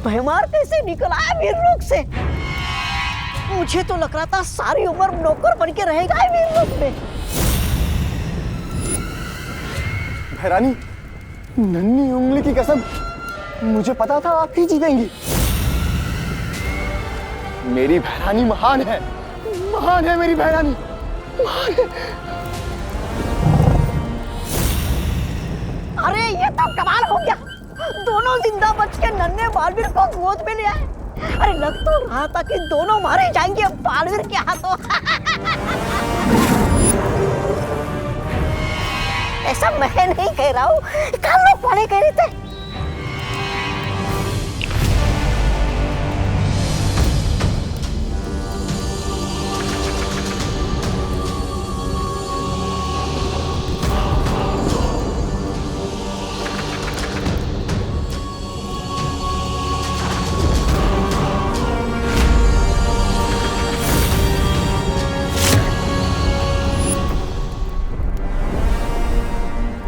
भैमार कैसे निकल आया वीरलोक से? मुझे तो लग रहा था सारी उम्र नौकर बन के रहेगा ही वीरलोक में। भैरानी, नन्ही उंगली की कसम, मुझे पता था आप ही जीतेंगी। मेरी भैरानी महान है मेरी भैरानी, महान है। अरे ये तो कमाल हो गया, दोनों जिंदा बच के नन्हे बालवीर को गोद में ले आए। अरे लग तो रहा था कि दोनों मारे जाएंगे बालवीर के हाथों। ऐसा मैं नहीं कह रहा हूँ, कल लोग पढ़े कह रहे थे।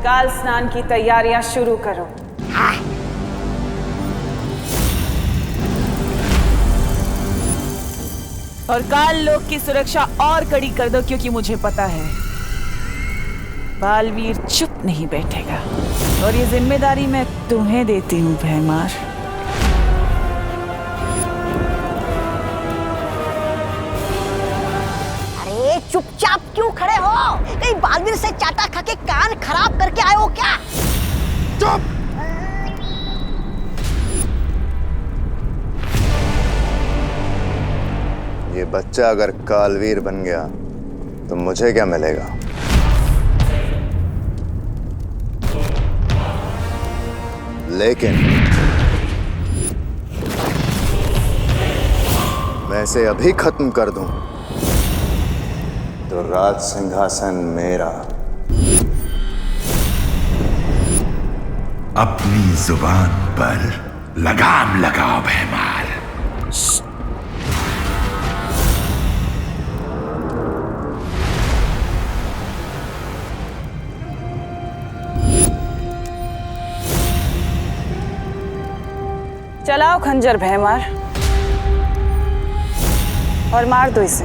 काल स्नान की तैयारियां शुरू करो। और काल लोक की सुरक्षा और कड़ी कर दो, क्योंकि मुझे पता है बालवीर चुप नहीं बैठेगा। और ये जिम्मेदारी मैं तुम्हें देती हूँ भैमार। अरे चुपचाप क्यों खड़े हो? कहीं बालवीर से चाटा खा के कान खराब करके आए हो क्या? चुप! ये बच्चा अगर कालवीर बन गया तो मुझे क्या मिलेगा? लेकिन मैं इसे अभी खत्म कर दूं तो राज सिंहासन मेरा। अपनी जुबान पर लगाम लगाओ भैमार। चलाओ खंजर भैमार और मार दो इसे।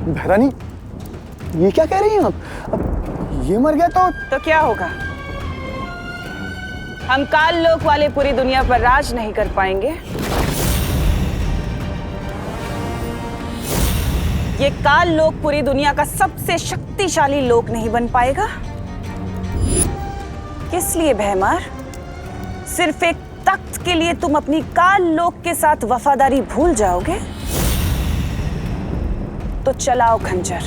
भैरानी, ये क्या कह रही हैं आप? अब ये मर गया तो क्या होगा? हम काल लोक वाले पूरी दुनिया पर राज नहीं कर पाएंगे। ये काल लोक पूरी दुनिया का सबसे शक्तिशाली लोक नहीं बन पाएगा। किस लिए भैमार? सिर्फ एक तख्त के लिए तुम अपनी काल लोक के साथ वफादारी भूल जाओगे? तो चलाओ खंजर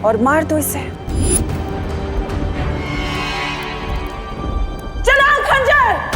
और मार दो इसे। चलाओ खंजर!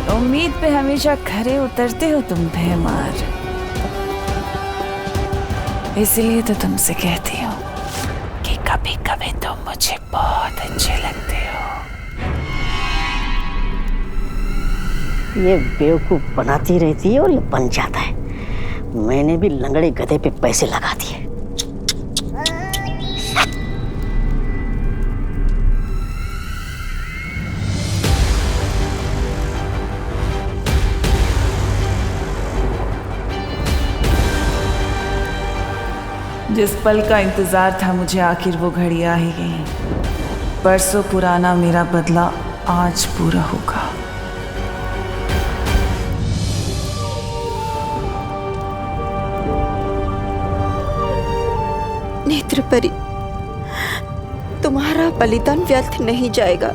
उम्मीद पे हमेशा खरे उतरते हो तुम भैमार, इसलिए तो तुमसे कहती हूँ कि कभी कभी तुम मुझे बहुत अच्छे लगते हो। ये बेवकूफ बनाती रहती है और ये बन जाता है। मैंने भी लंगड़े गधे पे पैसे लगा दिए। जिस पल का इंतजार था मुझे, आखिर वो घड़ी आ ही गई। बरसों पुराना मेरा बदला आज पूरा होगा। नेत्रपरी, तुम्हारा बलिदान व्यर्थ नहीं जाएगा।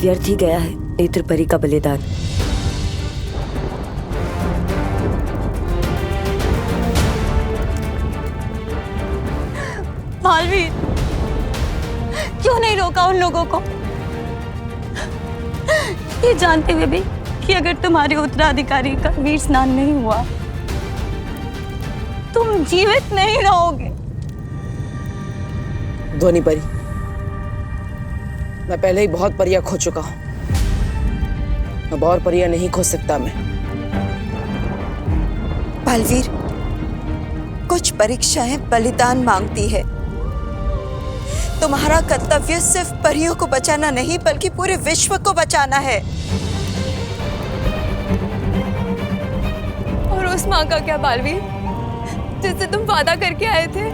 व्यर्थ ही गया है नेत्र परी का बलिदान। मालवीर, क्यों नहीं रोका उन लोगों को? ये जानते हुए भी कि अगर तुम्हारे उत्तराधिकारी का वीर स्नान नहीं हुआ, तुम जीवित नहीं रहोगे। ध्वनि परी, मैं पहले ही बहुत परियां खो चुका हूं। अब और परियां नहीं खो सकता मैं। बालवीर, कुछ परीक्षाएं बलिदान मांगती है। तुम्हारा कर्तव्य सिर्फ परियों को बचाना नहीं बल्कि पूरे विश्व को बचाना है। और उस माँ का क्या बालवीर, जिससे तुम वादा करके आए थे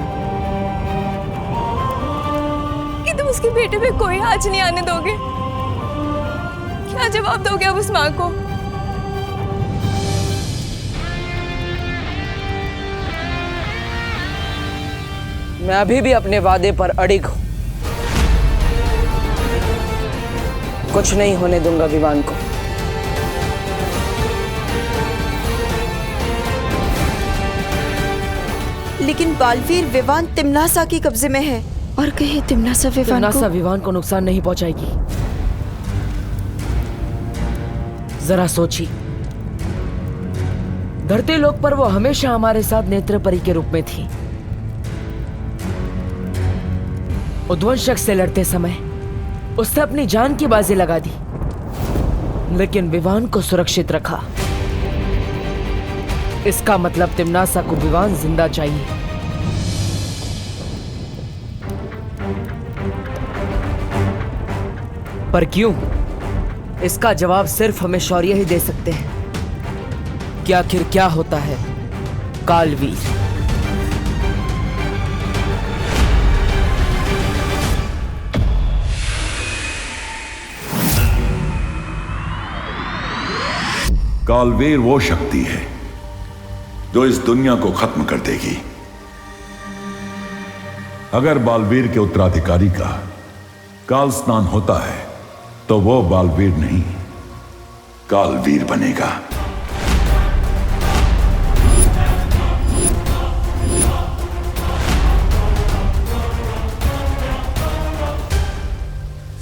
कि तुम उसके बेटे पे कोई आँच नहीं आने दोगे? क्या जवाब दोगे अब उस माँ को? मैं अभी भी अपने वादे पर अड़िग हूं। कुछ नहीं होने दूंगा विवान को। लेकिन बालवीर, विवान तिम्नासा के कब्जे में है और कहीं तिम्नासा विवान को नुकसान नहीं पहुंचाएगी। जरा सोची, धरती लोक पर वो हमेशा हमारे साथ नेत्र परी के रूप में थी। उद्वंशक से लड़ते समय उसने अपनी जान की बाजी लगा दी, लेकिन विवान को सुरक्षित रखा। इसका मतलब तिम्नासा को विवान जिंदा चाहिए। पर क्यों? इसका जवाब सिर्फ हमें शौर्य ही दे सकते हैं कि आखिर क्या होता है कालवीर। कालवीर वो शक्ति है जो इस दुनिया को खत्म कर देगी। अगर बालवीर के उत्तराधिकारी का काल स्नान होता है तो वो बालवीर नहीं, कालवीर बनेगा।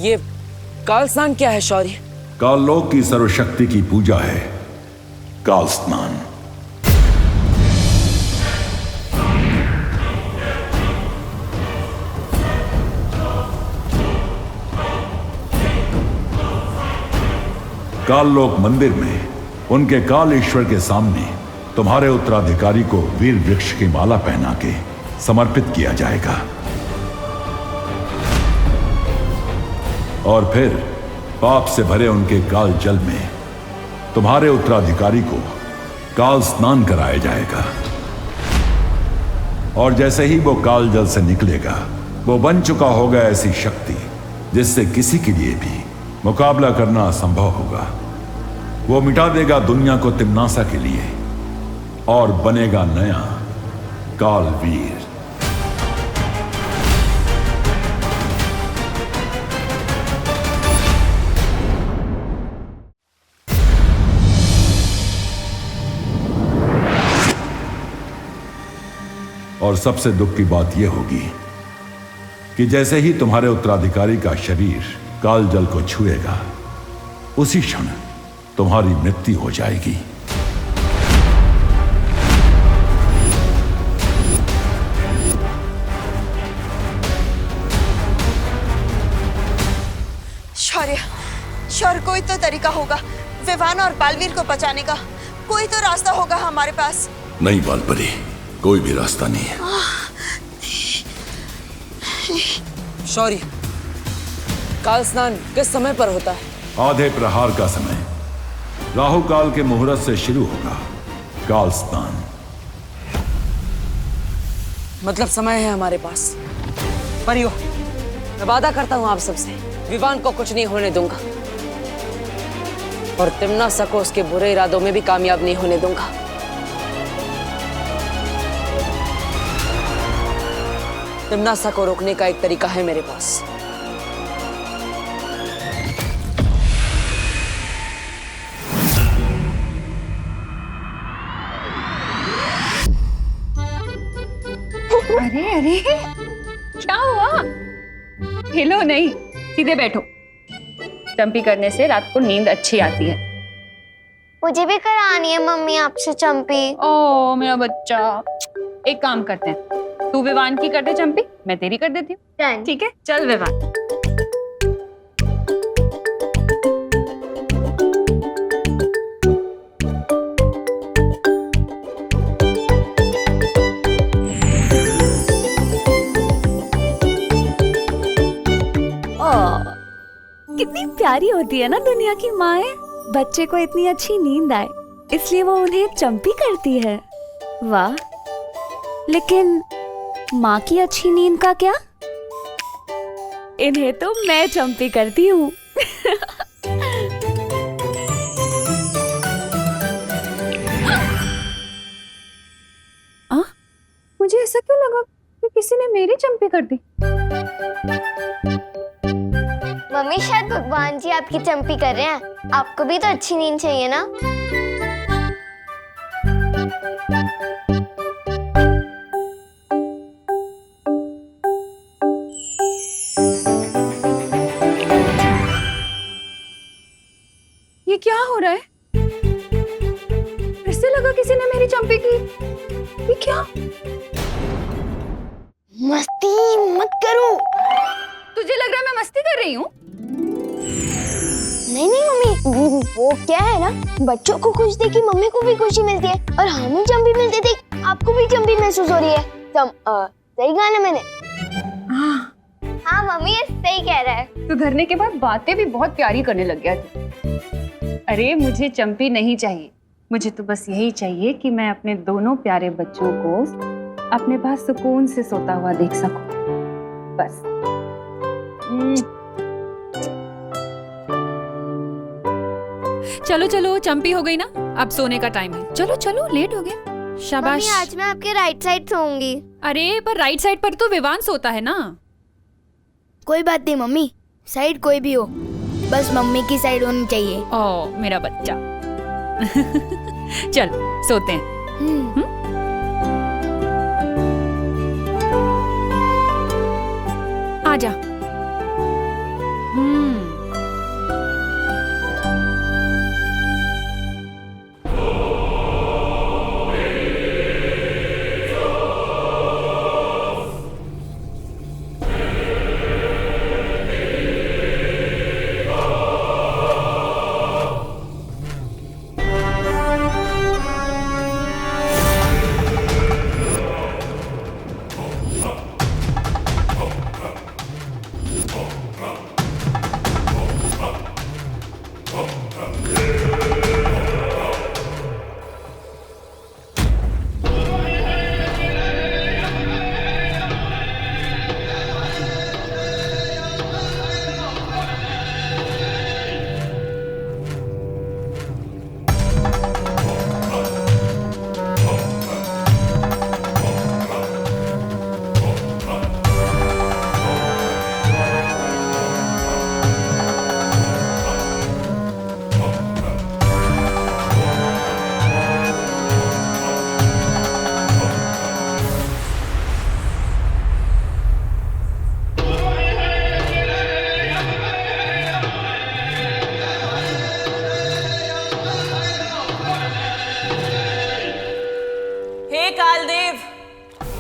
ये काल स्नान क्या है शौर्य? काललोक की सर्वशक्ति की पूजा है काल स्नान। काललोक मंदिर में उनके काल ईश्वर के सामने तुम्हारे उत्तराधिकारी को वीर वृक्ष की माला पहना के समर्पित किया जाएगा और फिर पाप से भरे उनके काल जल में तुम्हारे उत्तराधिकारी को काल स्नान कराया जाएगा। और जैसे ही वो काल जल से निकलेगा, वो बन चुका होगा ऐसी शक्ति जिससे किसी के लिए भी मुकाबला करना असंभव होगा। वो मिटा देगा दुनिया को तिम्नासा के लिए और बनेगा नया कालवीर। और सबसे दुख की बात यह होगी कि जैसे ही तुम्हारे उत्तराधिकारी का शरीर काल जल को छुएगा, उसी क्षण तुम्हारी मृत्यु हो जाएगी। शौर्य, कोई तो तरीका होगा विवान और बालवीर को बचाने का। कोई तो रास्ता होगा हमारे पास। नहीं बालपरी, कोई भी रास्ता नहीं है। शौर्य, काल स्नान किस समय पर होता है? आधे प्रहार का समय, राहु काल के मुहूर्त से शुरू होगा काल स्नान। मतलब समय है हमारे पास। परियो, मैं वादा करता हूं आप सबसे, विवान को कुछ नहीं होने दूंगा और तिम्नासा को उसके बुरे इरादों में भी कामयाब नहीं होने दूंगा। तिम्नासा को रोकने का एक तरीका है मेरे पास। अरे क्या हुआ? हिलो नहीं, सीधे बैठो। चंपी करने से रात को नींद अच्छी आती है। मुझे भी करानी है मम्मी आपसे चंपी। ओ मेरा बच्चा, एक काम करते हैं, तू विवान की कर दे चंपी, मैं तेरी कर देती हूँ। ठीक है, चल विवान। कितनी प्यारी होती है ना दुनिया की माएं। बच्चे को इतनी अच्छी नींद आए इसलिए वो उन्हें चंपी करती है। वाह, लेकिन माँ की अच्छी नींद का क्या? इन्हें तो मैं चंपी करती हूँ। मुझे ऐसा क्यों लगा कि किसी ने मेरी चंपी कर दी? मम्मी शायद भगवान जी आपकी चंपी कर रहे हैं। आपको भी तो अच्छी नींद चाहिए ना। ये क्या हो रहा है? फिर से लगा किसी ने मेरी चंपी की। ये क्या? मस्ती मत करो। तुझे लग रहा है मैं मस्ती कर रही हूँ? नहीं नहीं मम्मी, वो क्या है ना, बच्चों को खुश देख के मम्मी को भी खुशी मिलती है और हमें चंपी मिलते देख आपको भी चंपी महसूस हो रही है। सही कहा ना मैंने? हाँ मम्मी, ये सही कह रहा है। तू धरने के बाद बातें भी बहुत प्यारी करने लग गया तू। अरे मुझे चंपी नहीं चाहिए, मुझे तो बस यही चाहिए कि मैं अपने दोनों प्यारे बच्चों को अपने पास सुकून से सोता हुआ देख सकूं, बस। चलो चलो, चंपी हो गई ना, अब सोने का टाइम है। चलो चलो, लेट हो गए। शाबाश। मम्मी आज मैं आपके राइट साइड सोऊंगी। अरे पर राइट साइड पर तो विवान सोता है ना। कोई बात नहीं मम्मी, साइड कोई भी हो, बस मम्मी की साइड होनी चाहिए। ओ मेरा बच्चा। चल सोते हैं। आजा।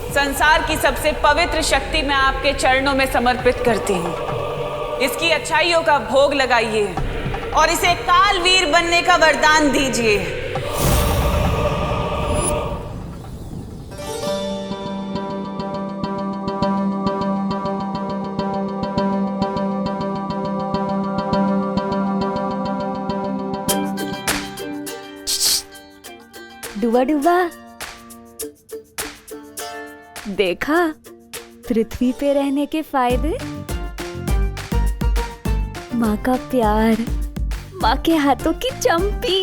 संसार की सबसे पवित्र शक्ति मैं आपके चरणों में समर्पित करती हूँ। इसकी अच्छाइयों का भोग लगाइए और इसे कालवीर बनने का वरदान दीजिए। डुबा डुबा, देखा पृथ्वी पे रहने के फायदे। माँ का प्यार, माँ के हाथों की चंपी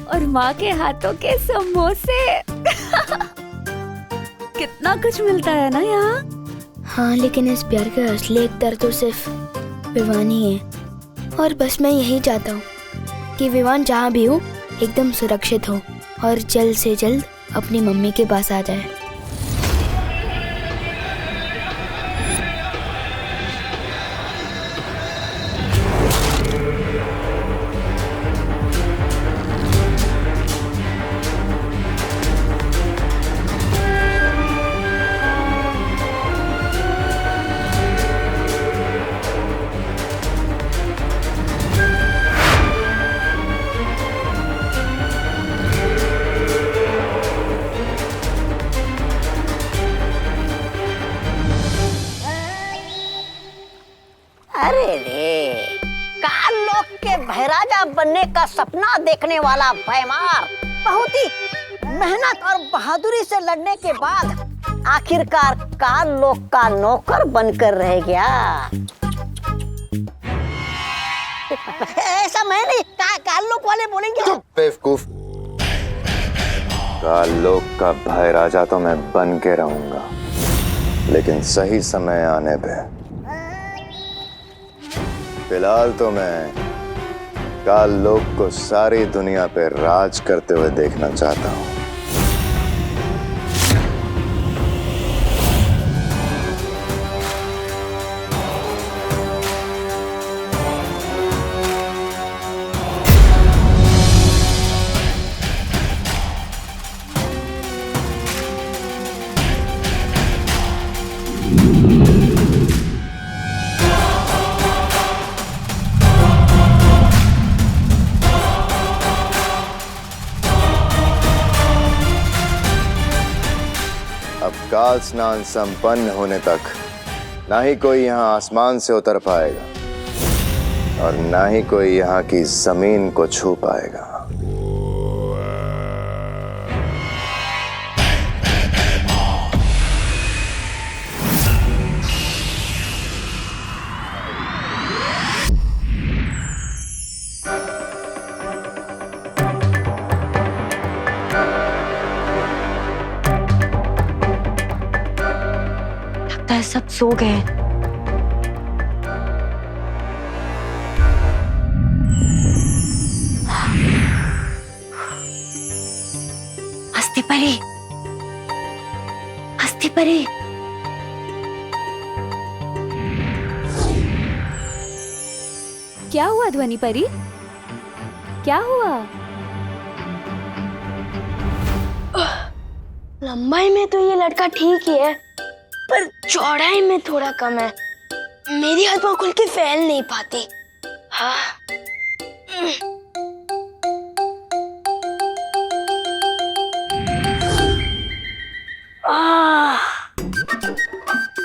और माँ के हाथों के समोसे। कितना कुछ मिलता है ना यहाँ। हाँ, लेकिन इस प्यार का असली एकदार तो सिर्फ विवान ही है। और बस मैं यही चाहता हूँ कि विवान जहाँ भी हो एकदम सुरक्षित हो और जल्द से जल्द अपनी मम्मी के पास आ जाए। वाले, काल लोक के महाराजा बनने का सपना देखने वाला भैमार बहुत ही मेहनत और बहादुरी से लड़ने के बाद आखिरकार काल लोक का नौकर बनकर रह गया। ऐसा मैं नहीं, काल लोक वाले बोलेंगे। बेवकूफ। काल लोक का भाई राजा तो मैं बन के रहूंगा, लेकिन सही समय आने पे। फिलहाल तो मैं काल लोक को सारी दुनिया पे राज करते हुए देखना चाहता हूं। अब काल स्नान संपन्न होने तक ना ही कोई यहाँ आसमान से उतर पाएगा और ना ही कोई यहाँ की जमीन को छू पाएगा। लगता है सब सो गए। हस्ती परी, हस्ती परी। क्या हुआ ध्वनि परी? क्या हुआ? लंबाई में तो ये लड़का ठीक ही है, पर चौड़ाई में थोड़ा कम है। मेरी हाथ पांव खुल के फैल नहीं पाती। हाँ।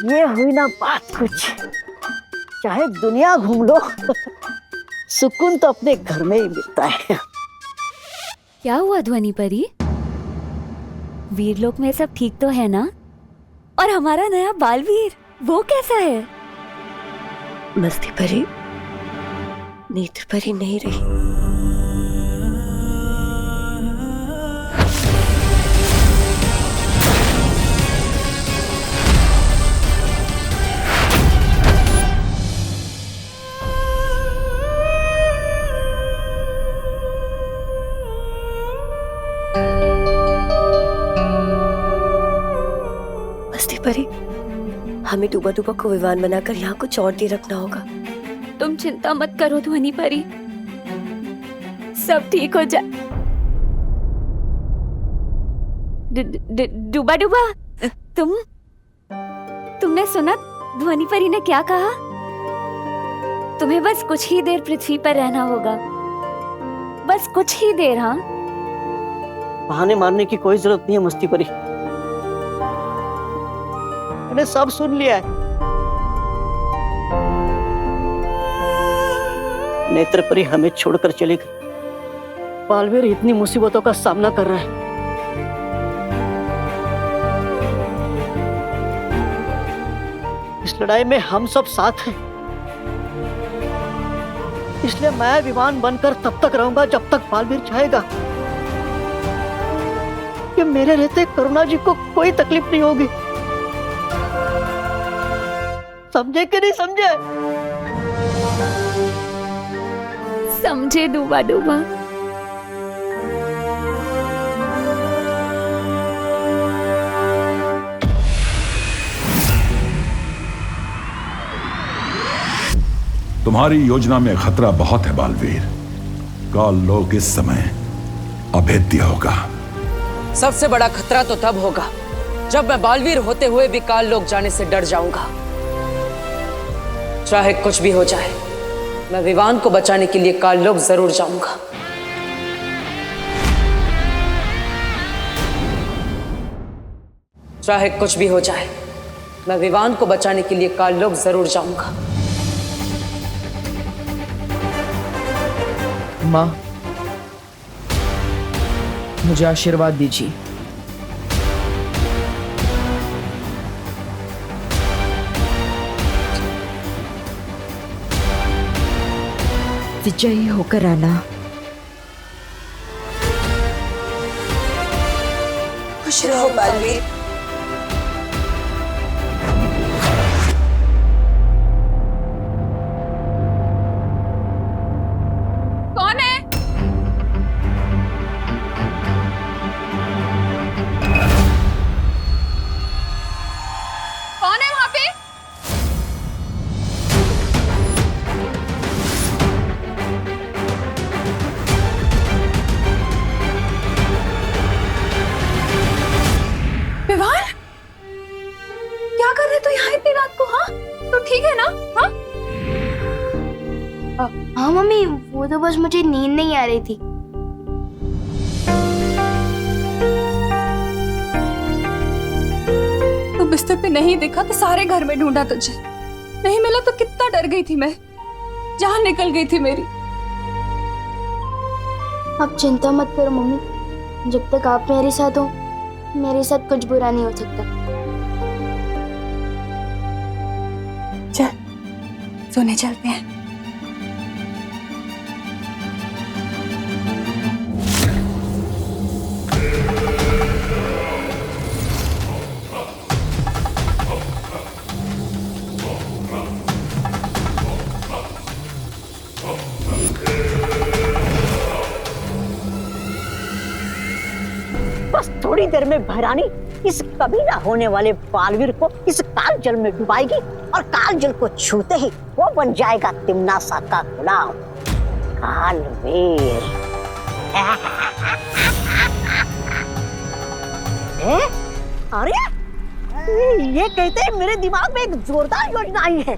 ये हुई ना बात कुछ। चाहे दुनिया घूम लो, सुकून तो अपने घर में ही मिलता है। क्या हुआ ध्वनि परी? वीरलोक में सब ठीक तो है ना? और हमारा नया बालवीर वो कैसा है? मस्ती परी नेत्र परी नहीं रही। परी, हमें डूबा डूबा को विमान बनाकर यहाँ कुछ और देर रखना होगा। तुम चिंता मत करो ध्वनि परी, सब ठीक हो जाए। डूबा डूबा, तुमने सुना ध्वनि परी ने क्या कहा? तुम्हें बस कुछ ही देर पृथ्वी पर रहना होगा, बस कुछ ही देर। हाँ, बहाने मारने की कोई जरूरत नहीं है मस्ती परी। मैंने सब सुन लिया है। नेत्र परी हमें छोड़कर चली गई। बालवीर इतनी मुसीबतों का सामना कर रहा है। इस लड़ाई में हम सब साथ हैं। इसलिए मैं विमान बनकर तब तक रहूंगा जब तक बालवीर चाहेगा। कि मेरे रहते करुणा जी को कोई तकलीफ नहीं होगी। समझे कि नहीं समझे? समझे डूबा डूबा। तुम्हारी योजना में खतरा बहुत है बालवीर। काल लोक इस समय अभेद्य होगा। सबसे बड़ा खतरा तो तब होगा जब मैं बालवीर होते हुए भी काल लोक जाने से डर जाऊंगा। चाहे कुछ भी हो जाए, मैं विवान को बचाने के लिए काल लोक जरूर जाऊंगा। चाहे कुछ भी हो जाए, मैं विवान को बचाने के लिए काल लोक जरूर जाऊंगा। माँ, मुझे आशीर्वाद दीजिए। विजयी होकर आना। खुश रहो बालवीर। कौन है? कौन है वहां पे? विवान, क्या कर रहे तू यहाँ इतनी रात को? हाँ, तो ठीक है ना? हाँ, हाँ मम्मी, वो तो बस मुझे नींद नहीं आ रही थी। तू बिस्तर पे नहीं दिखा तो सारे घर में ढूंढा तुझे, नहीं मिला तो कितना डर गई थी मैं, जान निकल गई थी मेरी। आप चिंता मत करो मम्मी, जब तक आप मेरे साथ हो मेरे साथ कुछ बुरा नहीं हो सकता। चल सोने चलते हैं। बस थोड़ी देर में भैरानी इस कभी ना होने वाले बालवीर को इस काल जल में डुबाएगी और काल जल को छूते ही वो बन जाएगा तिम्नासा का गुलाम कालवीर। अरे ये कहते हैं मेरे दिमाग में एक जोरदार योजना आई है।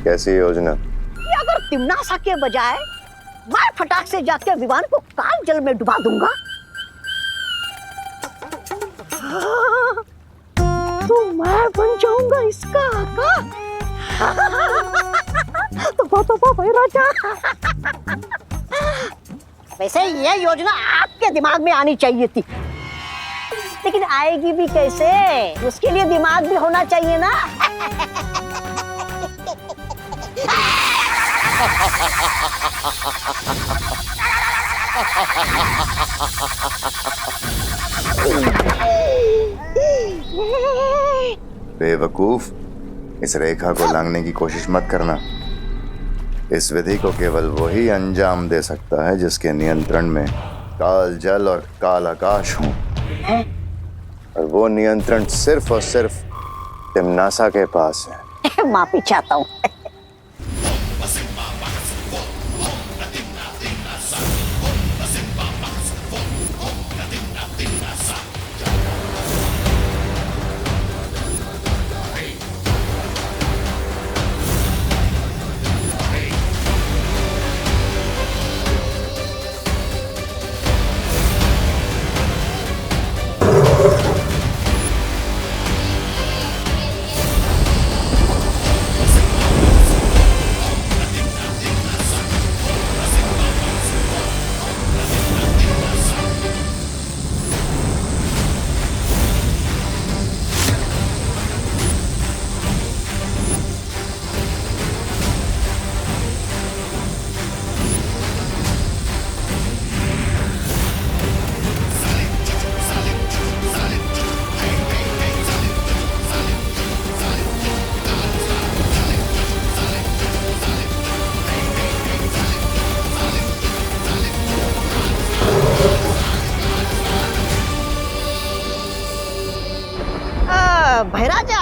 कैसी योजना? कि अगर तिम्नासा के बजाय मैं फटाक से जाकर विवान को काल जल में डुबा दूंगा तो मैं बन जाऊंगा इसका आका। तो भाई राजा, वैसे ये योजना आपके दिमाग में आनी चाहिए थी, लेकिन आएगी भी कैसे? उसके लिए दिमाग भी होना चाहिए ना। बेवकूफ, इस रेखा को लांघने की कोशिश मत करना। इस विधि को केवल वही अंजाम दे सकता है जिसके नियंत्रण में काल जल और काल आकाश हों, और वो नियंत्रण सिर्फ और सिर्फ तिम्नासा के पास है। माफी चाहता हूँ। भैराजा,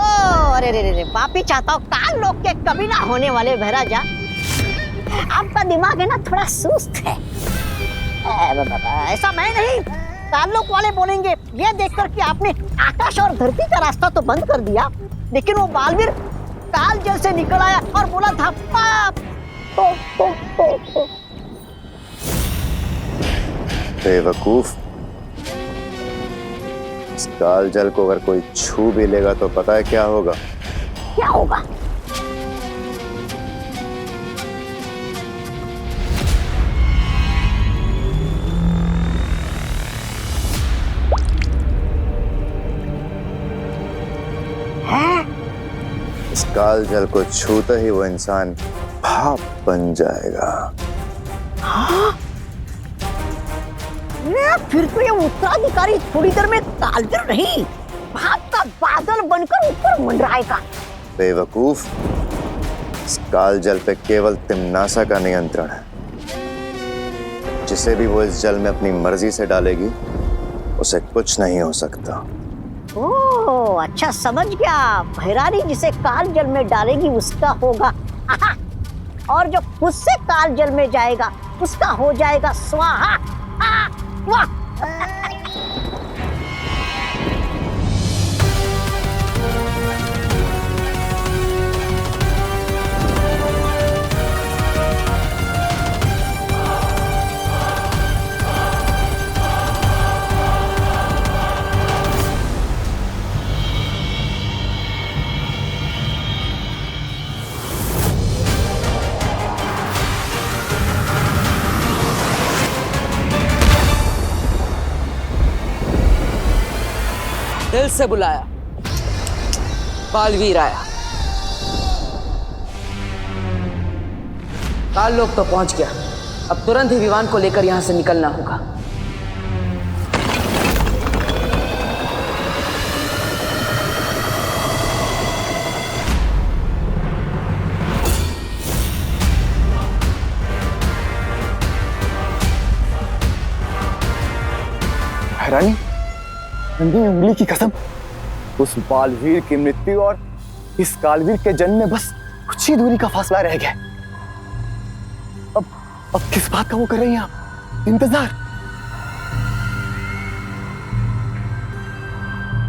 ओ अरे रे रे, माफी चाहता हूँ। काल लोक के कभी ना होने वाले भैराजा, आपका दिमाग है ना थोड़ा सुस्त है। ऐसा मैं नहीं, काल लोक वाले बोलेंगे। ये देखकर कि आपने आकाश और धरती का रास्ता तो बंद कर दिया, लेकिन वो बालवीर काल जल से निकल आया और बोला धप्पा। बेवकूफ, इस काल जल को अगर कोई छू भी लेगा तो पता है क्या होगा? क्या होगा? काल जल को छूते ही वो इंसान भाप बन जाएगा। फिर तो ये उत्तराधिकारी थोड़ी देर में कालवीर नहीं, भाप का बादल बनकर ऊपर मंडराएगा। बेवकूफ, इस काल जल पे केवल तिम्नासा का नियंत्रण है। जिसे भी वो इस जल में अपनी मर्जी से डालेगी उसे कुछ नहीं हो सकता। ओह अच्छा, समझ गया। भैरानी जिसे काल जल में डालेगी उसका होगा आहा, और जो खुद से काल जल में जाएगा उसका हो जाएगा स्वाहा। वाह! दिल से बुलाया, बालवीर आया। काल लोग तो पहुंच गया, अब तुरंत ही विमान को लेकर यहां से निकलना होगा। रानी, नंदी उंगली की कसम, उस बालवीर की मृत्यु और इस कालवीर के जन्म में बस कुछ ही दूरी का फासला रह गया। अब किस बात का वो कर रही हैं आप? इंतजार।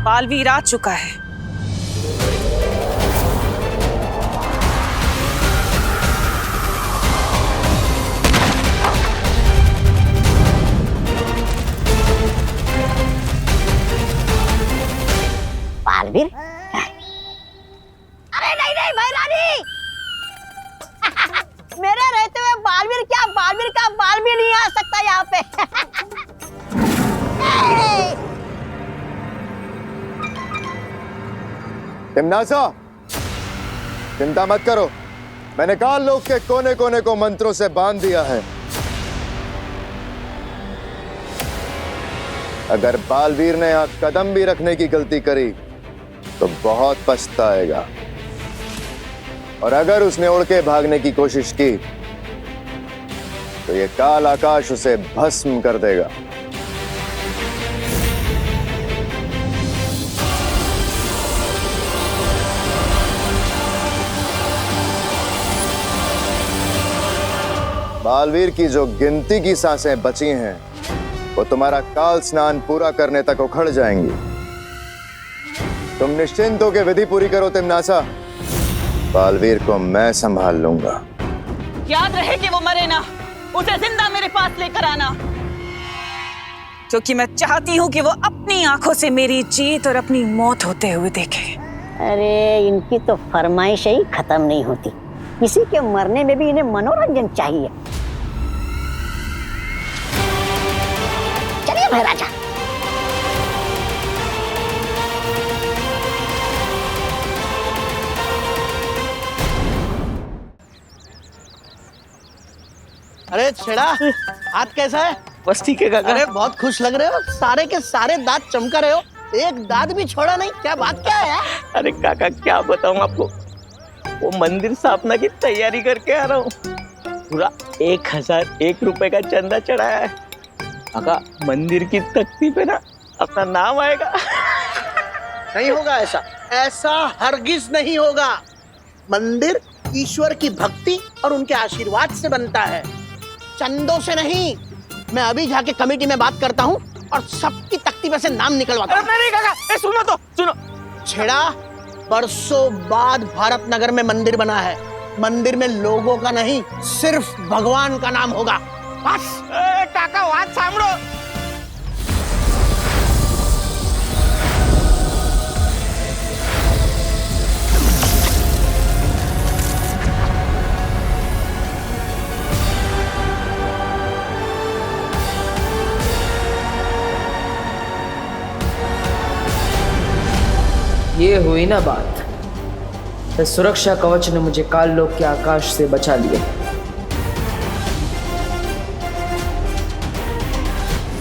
बालवीर आ चुका है। बालवीर? अरे नहीं नहीं भैरानी, मेरे रहते हुए बालवीर क्या, बालवीर का बाल भी नहीं आ सकता यहाँ पे। तिम्नासा, चिंता मत करो, मैंने काल लोक के कोने कोने को मंत्रों से बांध दिया है। अगर बालवीर ने यहाँ कदम भी रखने की गलती करी तो बहुत पछताएगा, और अगर उसने उड़ के भागने की कोशिश की तो ये काल आकाश उसे भस्म कर देगा। बालवीर की जो गिनती की सांसें बची हैं वो तुम्हारा काल स्नान पूरा करने तक उखड़ जाएंगी। तुम निश्चिंत होकर विधि पूरी करो तिम्नासा, बालवीर को मैं संभाल लूंगा। याद रहे कि वो मरे ना, उसे जिंदा मेरे पास लेकर आना, क्योंकि मैं चाहती हूँ कि वो अपनी आंखों से मेरी जीत और अपनी मौत होते हुए देखे। अरे इनकी तो फरमाइश ही खत्म नहीं होती, किसी के मरने में भी इन्हें मनोरंजन चाहिए। चलिए महाराजा। अरे छेड़ा, हाथ कैसा है? बस ठीक है काका। अरे बहुत खुश लग रहे हो, सारे के सारे दांत चमका रहे हो, एक दांत भी छोड़ा नहीं, क्या बात क्या है यार? अरे काका क्या बताऊं आपको, वो मंदिर स्थापना की तैयारी करके आ रहा हूँ, पूरा 1001 रुपए का चंदा चढ़ाया है। काका मंदिर की तख्ती पे ना अपना नाम आएगा। नहीं होगा ऐसा, ऐसा हरगिज नहीं होगा। मंदिर ईश्वर की भक्ति और उनके आशीर्वाद से बनता है, चंदों से नहीं। मैं अभी जाके कमेटी में बात करता हूँ और सबकी तख्ती पे से नाम निकलवाता हूँ। नहीं काका, सुनो तो सुनो। छेड़ा, बरसों बाद भारत नगर में मंदिर बना है, मंदिर में लोगों का नहीं सिर्फ भगवान का नाम होगा, बस। काका बात सांभळो। ये हुई ना बात, इस सुरक्षा कवच ने मुझे काल लोक के आकाश से बचा लिया।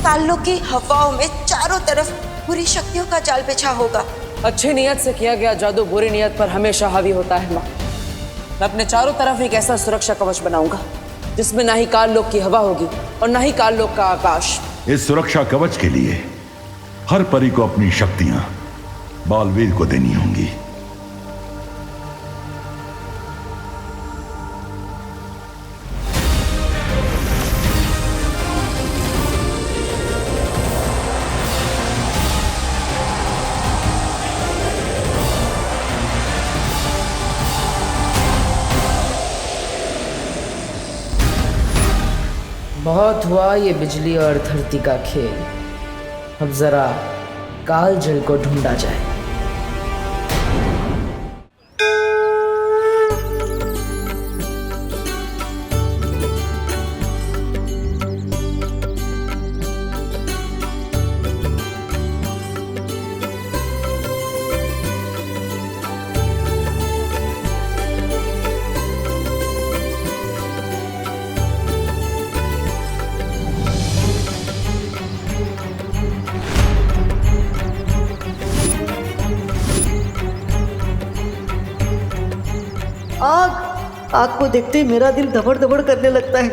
काल लोक की हवाओं में चारों तरफ बुरी शक्तियों का जाल बिछा होगा। अच्छी नीयत से किया गया जादू बुरी नीयत पर हमेशा हावी होता है माँ। मैं अपने चारों तरफ एक ऐसा सुरक्षा कवच बनाऊंगा जिसमें ना ही काल लोक की हवा होगी और ना ही काल लोक का आकाश। इस सुरक्षा कवच के लिए हर परी को अपनी शक्तियां बालवीर को देनी होंगी। बहुत हुआ ये बिजली और धरती का खेल, अब जरा काल जल को ढूंढा जाए। आग को देखते ही मेरा दिल धबड़ धबड़ करने लगता है।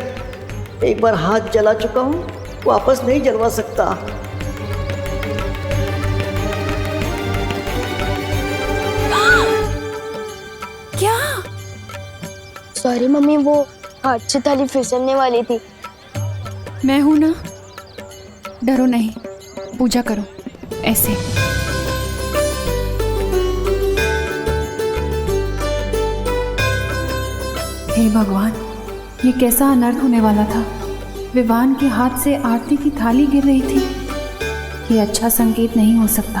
एक बार हाथ जला चुका हूँ, वापस नहीं जलवा सकता। क्या? सॉरी मम्मी, वो हाथ से थाली फिसलने वाली थी। मैं हूं ना, डरो नहीं, पूजा करो ऐसे। हे भगवान, ये कैसा अनर्थ होने वाला था। विवान के हाथ से आरती की थाली गिर रही थी। ये अच्छा संकेत नहीं हो सकता।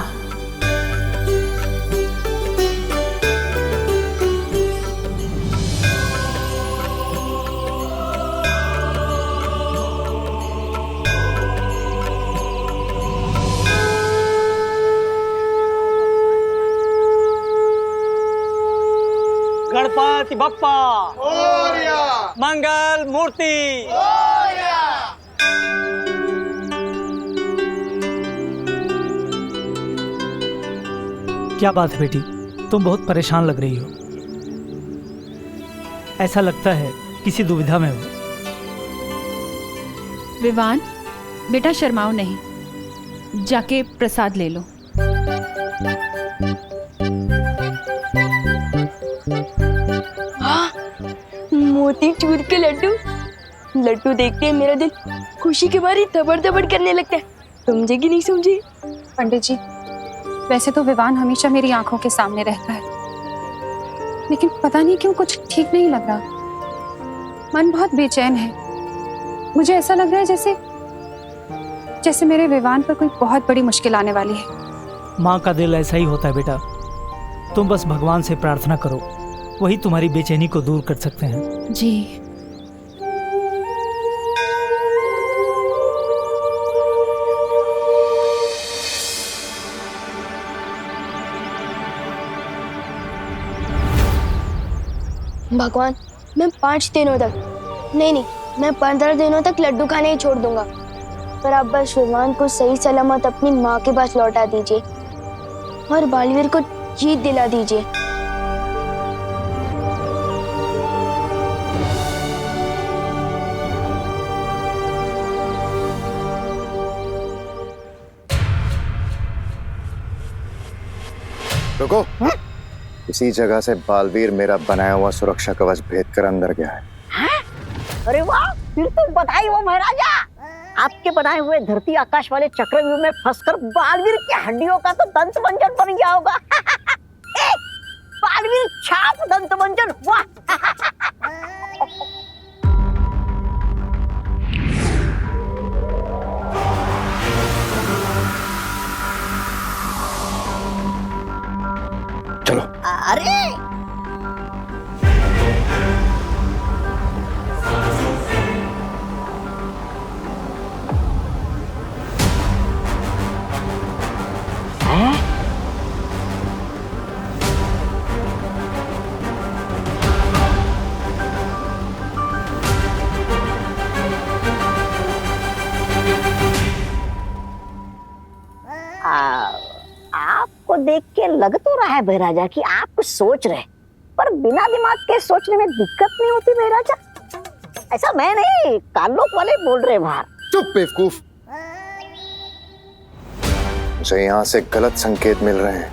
गणपति बप्पा मंगल मूर्ति। क्या बात है बेटी, तुम बहुत परेशान लग रही हो। ऐसा लगता है किसी दुविधा में हो। विवान, बेटा शर्माओ नहीं, जाके प्रसाद ले लो। मोतीचूर के लड्डू। लड्डू देखते ही मेरा दिल खुशी के मारे धबड़ धबड़ करने लगता है। समझे कि नहीं समझे? पंडित जी, वैसे तो विवान हमेशा मेरी आंखों के सामने रहता है, लेकिन पता नहीं क्यों कुछ ठीक नहीं लग रहा। मन बहुत बेचैन है। मुझे ऐसा लग रहा है जैसे मेरे विवान पर कोई बहुत बड़ी मुश्किल आने वाली है। माँ का दिल ऐसा ही होता है बेटा। तुम बस भगवान से प्रार्थना करो, वही तुम्हारी बेचैनी को दूर कर सकते हैं। जी। भगवान, मैं 5 दिनों तक नहीं, मैं 15 दिनों तक लड्डू खाने ही छोड़ दूंगा, पर आप बस विवान को सही सलामत अपनी माँ के पास लौटा दीजिए और बालवीर को जीत दिला दीजिए। रुको। इसी जगह से बालवीर मेरा बनाया हुआ सुरक्षा कवच भेद कर अंदर गया है। अरे वाह, फिर तो बधाई हो महाराजा। आपके बनाए हुए धरती आकाश वाले चक्रव्यूह में फंसकर बालवीर की हड्डियों का तो दंत मंजन बन गया होगा। बालवीर छाप दंत मंजन। वाह। चलो। अरे देख के लग तो रहा है बहराजा कि आप कुछ सोच रहे, पर बिना दिमाग के सोचने में दिक्कत नहीं होती बहराजा। ऐसा मैं नहीं, कालोक वाले बोल रहे बाहर। चुप बेवकूफ, मुझे यहाँ से गलत संकेत मिल रहे हैं।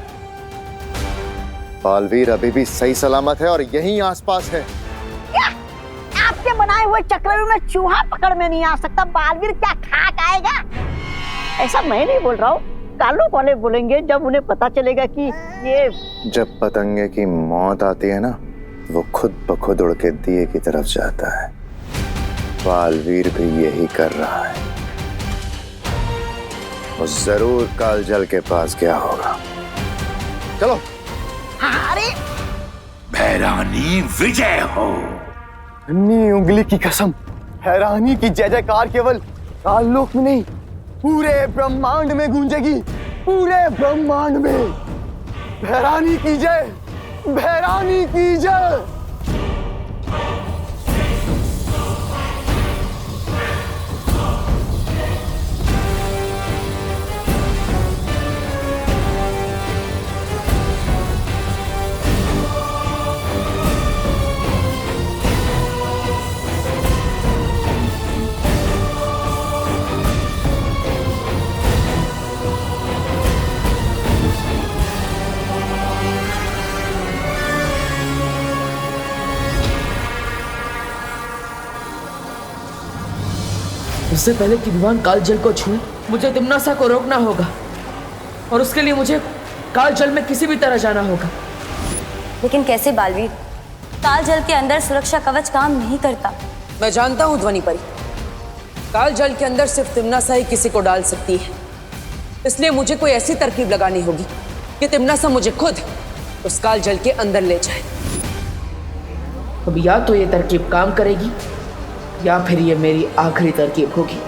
बालवीर अभी भी सही सलामत है और यहीं आसपास है। क्या? आपके बनाए हुए चक्रव्यूह में चूहा पकड़ में नहीं आ सकता, बालवीर क्या खाक आएगा? ऐसा मैं नहीं बोल रहा हूँ, कालोक वाले बोलेंगे जब उन्हें पता चलेगा कि ये। जब पतंगे की मौत आती है ना, वो खुद ब खुद उड़ के दिए की तरफ जाता है। बालवीर भी यही कर रहा है। वो जरूर कालजल के पास गया होगा। चलो। अरे भैरानी विजय हो। अन्नी उंगली की कसम, हैरानी की जय जयकार केवल काललोक में नहीं, पूरे ब्रह्मांड में गूंजेगी। पूरे ब्रह्मांड में भैरानी की जय, भैरानी की जय। उससे पहले कि विवान कालजल को छूए, मुझे तिम्नासा को रोकना होगा, और उसके लिए मुझे कालजल में किसी भी तरह जाना होगा। लेकिन कैसे बालवीर? कालजल के अंदर सुरक्षा कवच काम नहीं करता। मैं जानता हूँ ध्वनि परी, कालजल के अंदर सिर्फ तिम्नासा ही किसी को डाल सकती है। इसलिए मुझे कोई ऐसी तरकीब लगानी होगी कि तिम्नासा मुझे खुद उस कालजल के अंदर ले जाए। अब या तो ये तरकीब काम करेगी या फिर ये मेरी आखिरी तरकीब होगी।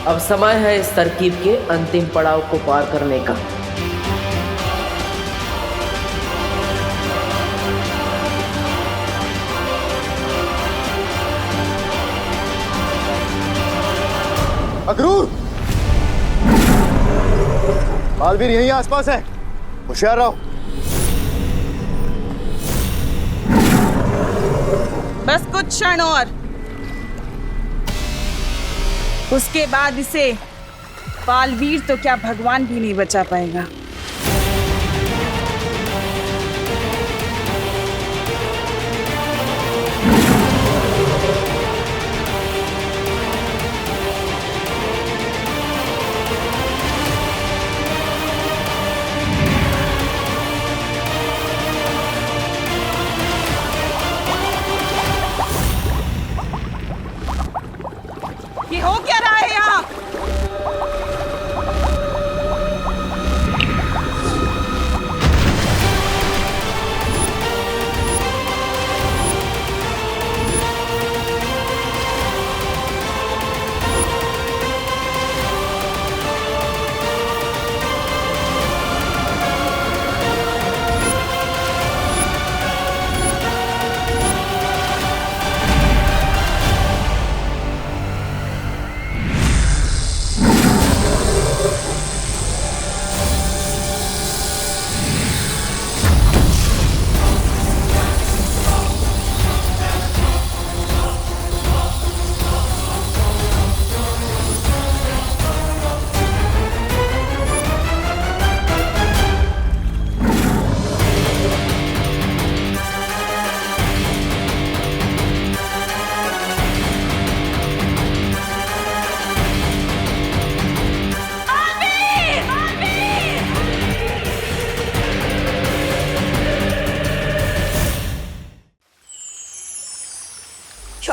अब समय है इस तरकीब के अंतिम पड़ाव को पार करने का। अक्रूर, बालवीर यहीं आसपास है, होशियार रहो। बस कुछ क्षण और, उसके बाद इसे बालवीर तो क्या भगवान भी नहीं बचा पाएगा। ये हो क्या रहा है यहाँ?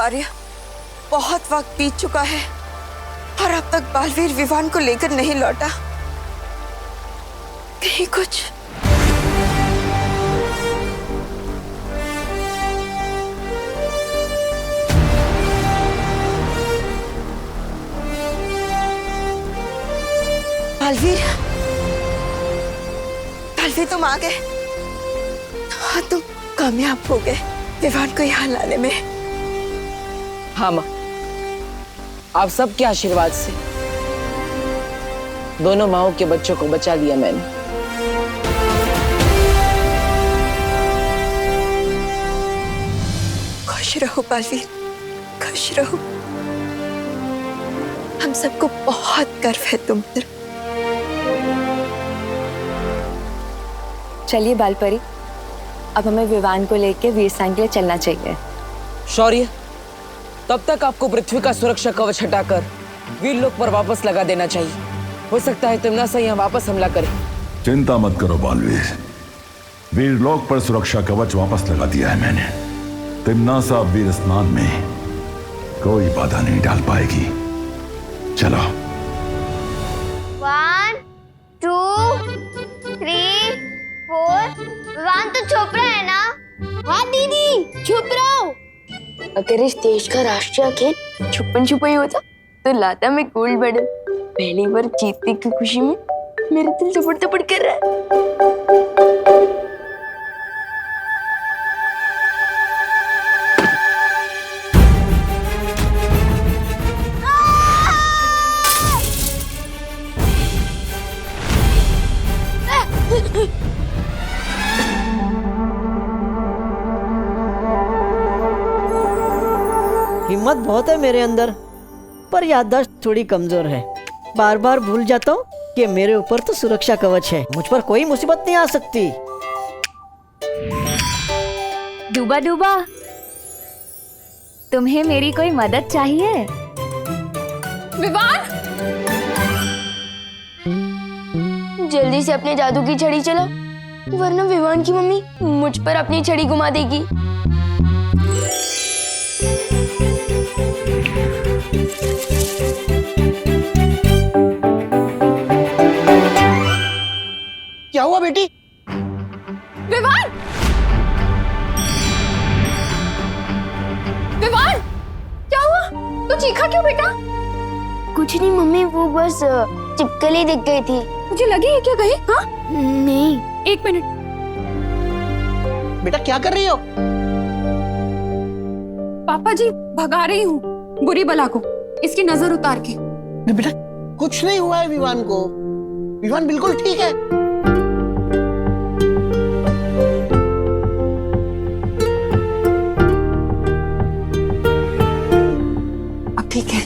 शौर्य, बहुत वक्त बीत चुका है और अब तक बालवीर विवान को लेकर नहीं लौटा। कहीं कुछ बालवीर, बालवीर तुम आ गए। हाँ, तुम कामयाब हो गए विवान को यहाँ लाने में। हाँ माँ, आप सबके आशीर्वाद से दोनों माओं के बच्चों को बचा लिया मैंने। खुश रहो बालवीर, खुश रहो। हम सबको बहुत गर्व है तुम पर। चलिए बालपरी, अब हमें विवान को लेकर वीरस्थान के लिए चलना चाहिए। शौर्य, तब तक आपको पृथ्वी का सुरक्षा कवच हटाकर वीरलोक पर वापस लगा देना चाहिए। हो सकता है तिम्नासा यहाँ वापस हमला करे। चिंता मत करो बालवीर, वीरलोक पर सुरक्षा कवच वापस लगा दिया है मैंने। तिम्नासा वीर स्नान में कोई बाधा नहीं डाल पाएगी। चलो। 1 2 3 4। विवान तो छुप रहा है ना? हाँ दीदी, छुप रहा हूँ। अगर इस देश का राष्ट्रीय खेल छुपन छुपाई होता तो लाता मैं गोल्ड मेडल। पहली बार जीतने की खुशी में मेरा दिल थपड़ थपड़ कर रहा है। हिम्मत बहुत है मेरे अंदर, पर याददाश्त थोड़ी कमजोर है। बार बार भूल जाता हूँ कि मेरे ऊपर तो सुरक्षा कवच है, मुझ पर कोई मुसीबत नहीं आ सकती। डूबा डूबा, तुम्हें मेरी कोई मदद चाहिए? विवान, जल्दी से अपने जादू की छड़ी चलाओ, वरना विवान की मम्मी मुझ पर अपनी छड़ी घुमा देगी। क्या हुआ बेटी? विवान, विवान, क्या हुआ? तू चीखा क्यों बेटा? कुछ नहीं मम्मी, वो बस चिपकली दिख गई थी। मुझे लगी है क्या कहीं? हाँ? नहीं। एक मिनट। बेटा क्या कर रही हो? पापा जी, भगा रही हूँ बुरी बला को, इसकी नजर उतार के। बेटा कुछ नहीं हुआ है विवान को, विवान बिल्कुल ठीक है। अब ठीक है।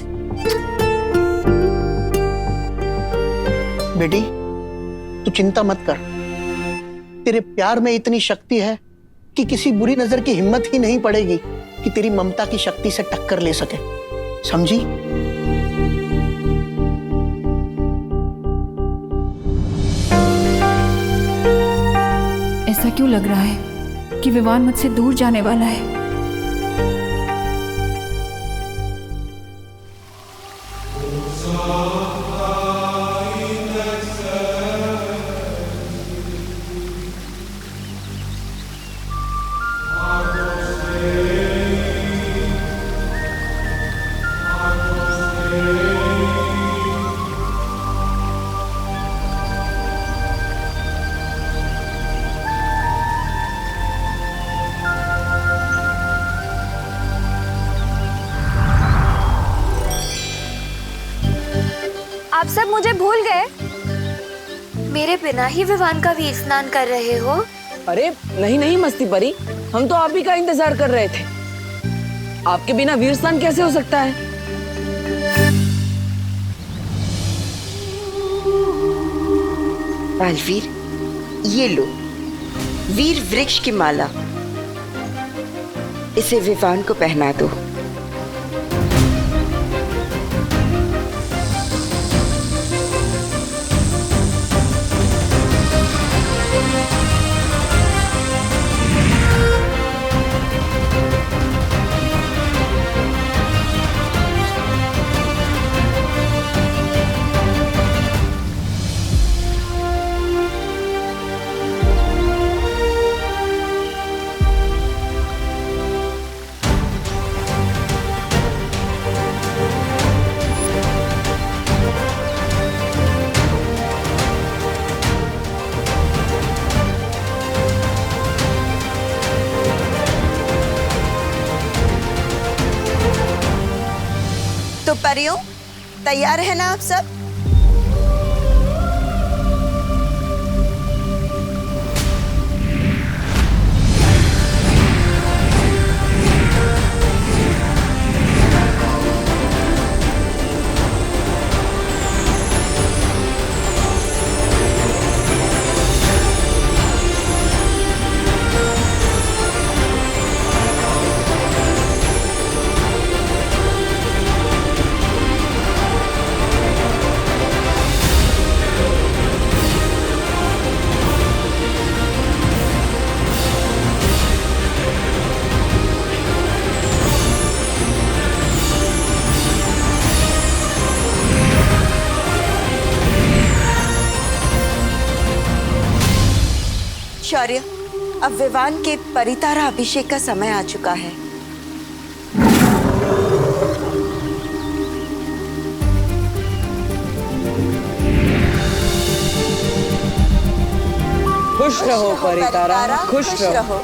बेटी तू चिंता मत कर, तेरे प्यार में इतनी शक्ति है कि किसी बुरी नजर की हिम्मत ही नहीं पड़ेगी कि तेरी ममता की शक्ति से टक्कर ले सके, समझी? ऐसा क्यों लग रहा है कि विवान मुझसे दूर जाने वाला है? आप सब मुझे भूल गए? मेरे बिना ही विवान का वीर स्नान कर रहे हो? अरे नहीं नहीं मस्ती परी, हम तो आप ही का इंतजार कर रहे थे। आपके बिना वीर स्नान कैसे हो सकता है? बालवीर, ये लो वीर वृक्ष की माला, इसे विवान को पहना दो। कुमारियों, तैयार है ना आप सब? शौर्य, अब विवान के परितारा अभिषेक का समय आ चुका है। खुश रहो परितारा, खुश रहो।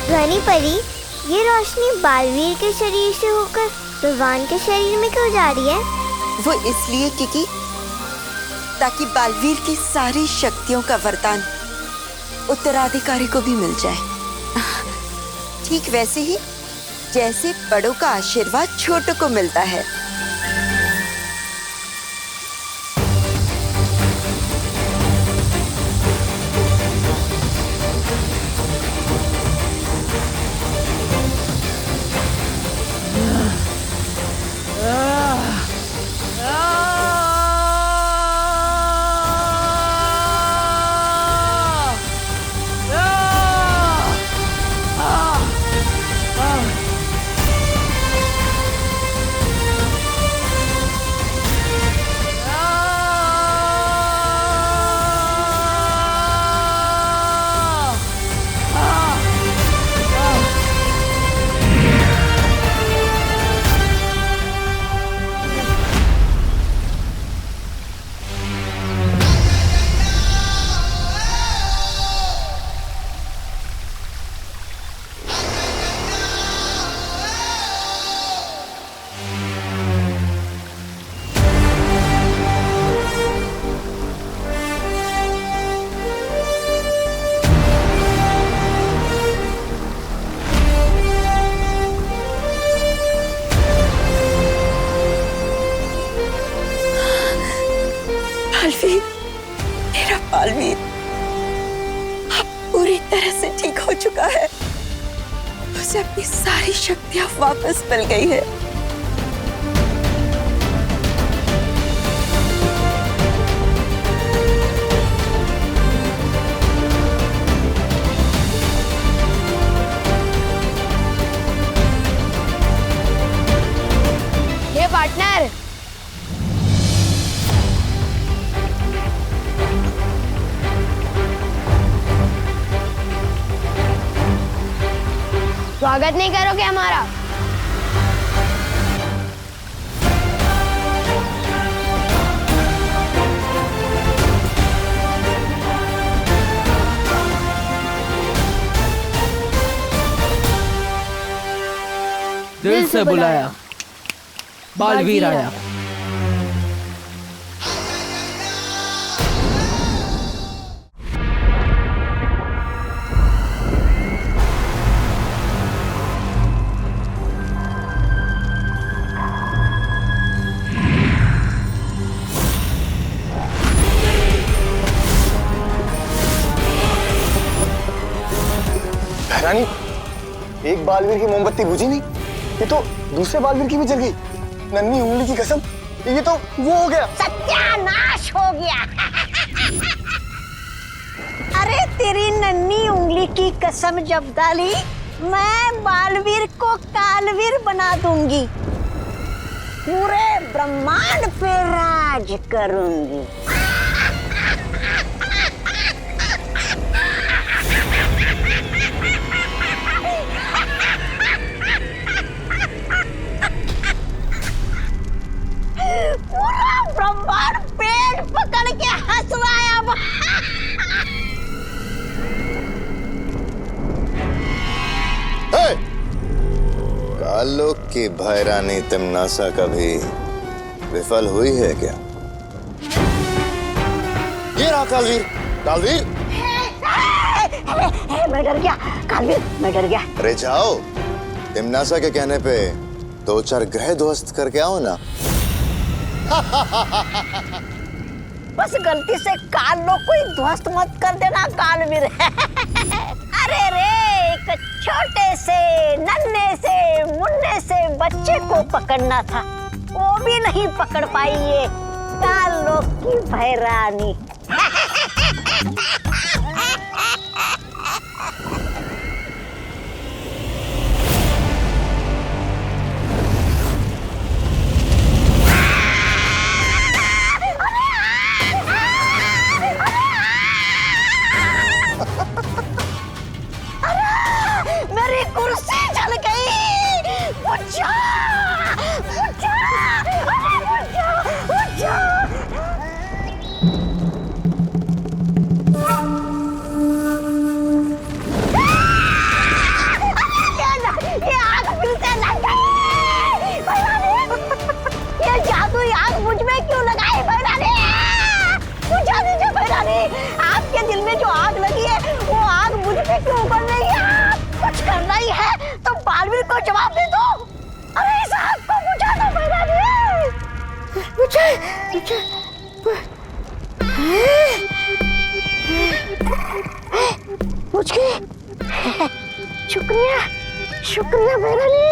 रानी परी, ये रोशनी बालवीर के शरीर से होकर विवान के शरीर में क्यों जा रही है? वो इसलिए क्योंकि ताकि बालवीर की सारी शक्तियों का वरदान उत्तराधिकारी को भी मिल जाए। ठीक वैसे ही जैसे बड़ों का आशीर्वाद छोटों को मिलता है। बालवीर, मेरा बालवीर अब पूरी तरह से ठीक हो चुका है। उसे अपनी सारी शक्तियां वापस मिल गई है। ये पार्टनर, स्वागत नहीं करोगे हमारा? दिल से बुलाया, बालवीर आया। बालवीर की मोमबत्ती बुझी नहीं, ये तो दूसरे बालवीर की भी जल गई। नन्ही उंगली की कसम, ये तो वो हो गया। सत्यानाश हो गया। अरे तेरी नन्ही उंगली की कसम जब डाली, मैं बालवीर को कालवीर बना दूंगी, पूरे ब्रह्मांड पे राज करूंगी। पूरा ब्रह्मांड पेट पकड़ के हंस रहा है अब। कालोक की भैरानी तिमनासा कभी विफल हुई है क्या? ये रहा कालवीर। कालवीर मैं डर गया कालवीर, मैं डर गया। अरे जाओ, तिमनासा के कहने पे 2-4 ग्रह ध्वस्त करके आओ ना। बस गलती से कालोक को ही ध्वस्त मत कर देना कालवीर। अरे रे, एक छोटे से नन्हे से मुन्ने से बच्चे को पकड़ना था, वो भी नहीं पकड़ पाई ये कालोक की भैरानी। मेरी कुर्सी जल गई। मुझे ये आग फिर से लग गई। ये जादुई आग मुझ में क्यों लगाई भैरानी? बुझा दीजिए भैरानी, आपके दिल में जो आग लगी है वो आग मुझ पे क्यों उगल रही है? कुछ करना ही है तो बालवीर को जवाब दे दो। अरे इस आग को बुझा दो भैरानी। बुझ गई। शुक्रिया शुक्रिया भैरानी।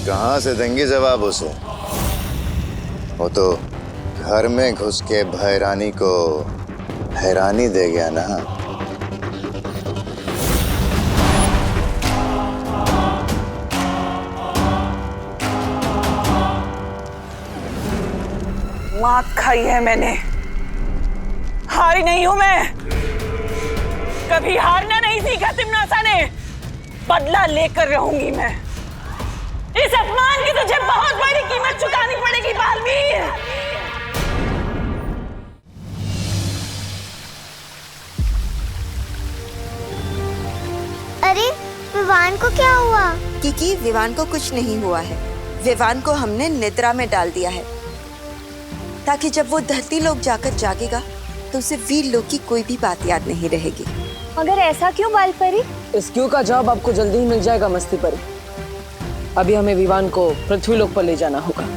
कहाँ से देंगे जवाब उसे? वो तो घर में घुस के भैरानी को हैरानी दे गया ना। मात खाई है मैंने, हारी नहीं हूं मैं। कभी हारना नहीं सीखा तिमनासा ने, बदला लेकर रहूंगी मैं। इस अपमान की तुझे बहुत बड़ी कीमत चुकानी पड़ेगी बालवीर। अरे विवान को क्या हुआ? क्योंकि विवान को कुछ नहीं हुआ है। विवान को हमने निद्रा में डाल दिया है, ताकि जब वो धरती लोक जाकर जागेगा तो उसे वीर लोक की कोई भी बात याद नहीं रहेगी। मगर ऐसा क्यों बाल परी? इस क्यों का जवाब आपको जल्दी ही मिल जाएगा मस्ती परी। अभी हमें विवान को पृथ्वी लोक पर ले जाना होगा।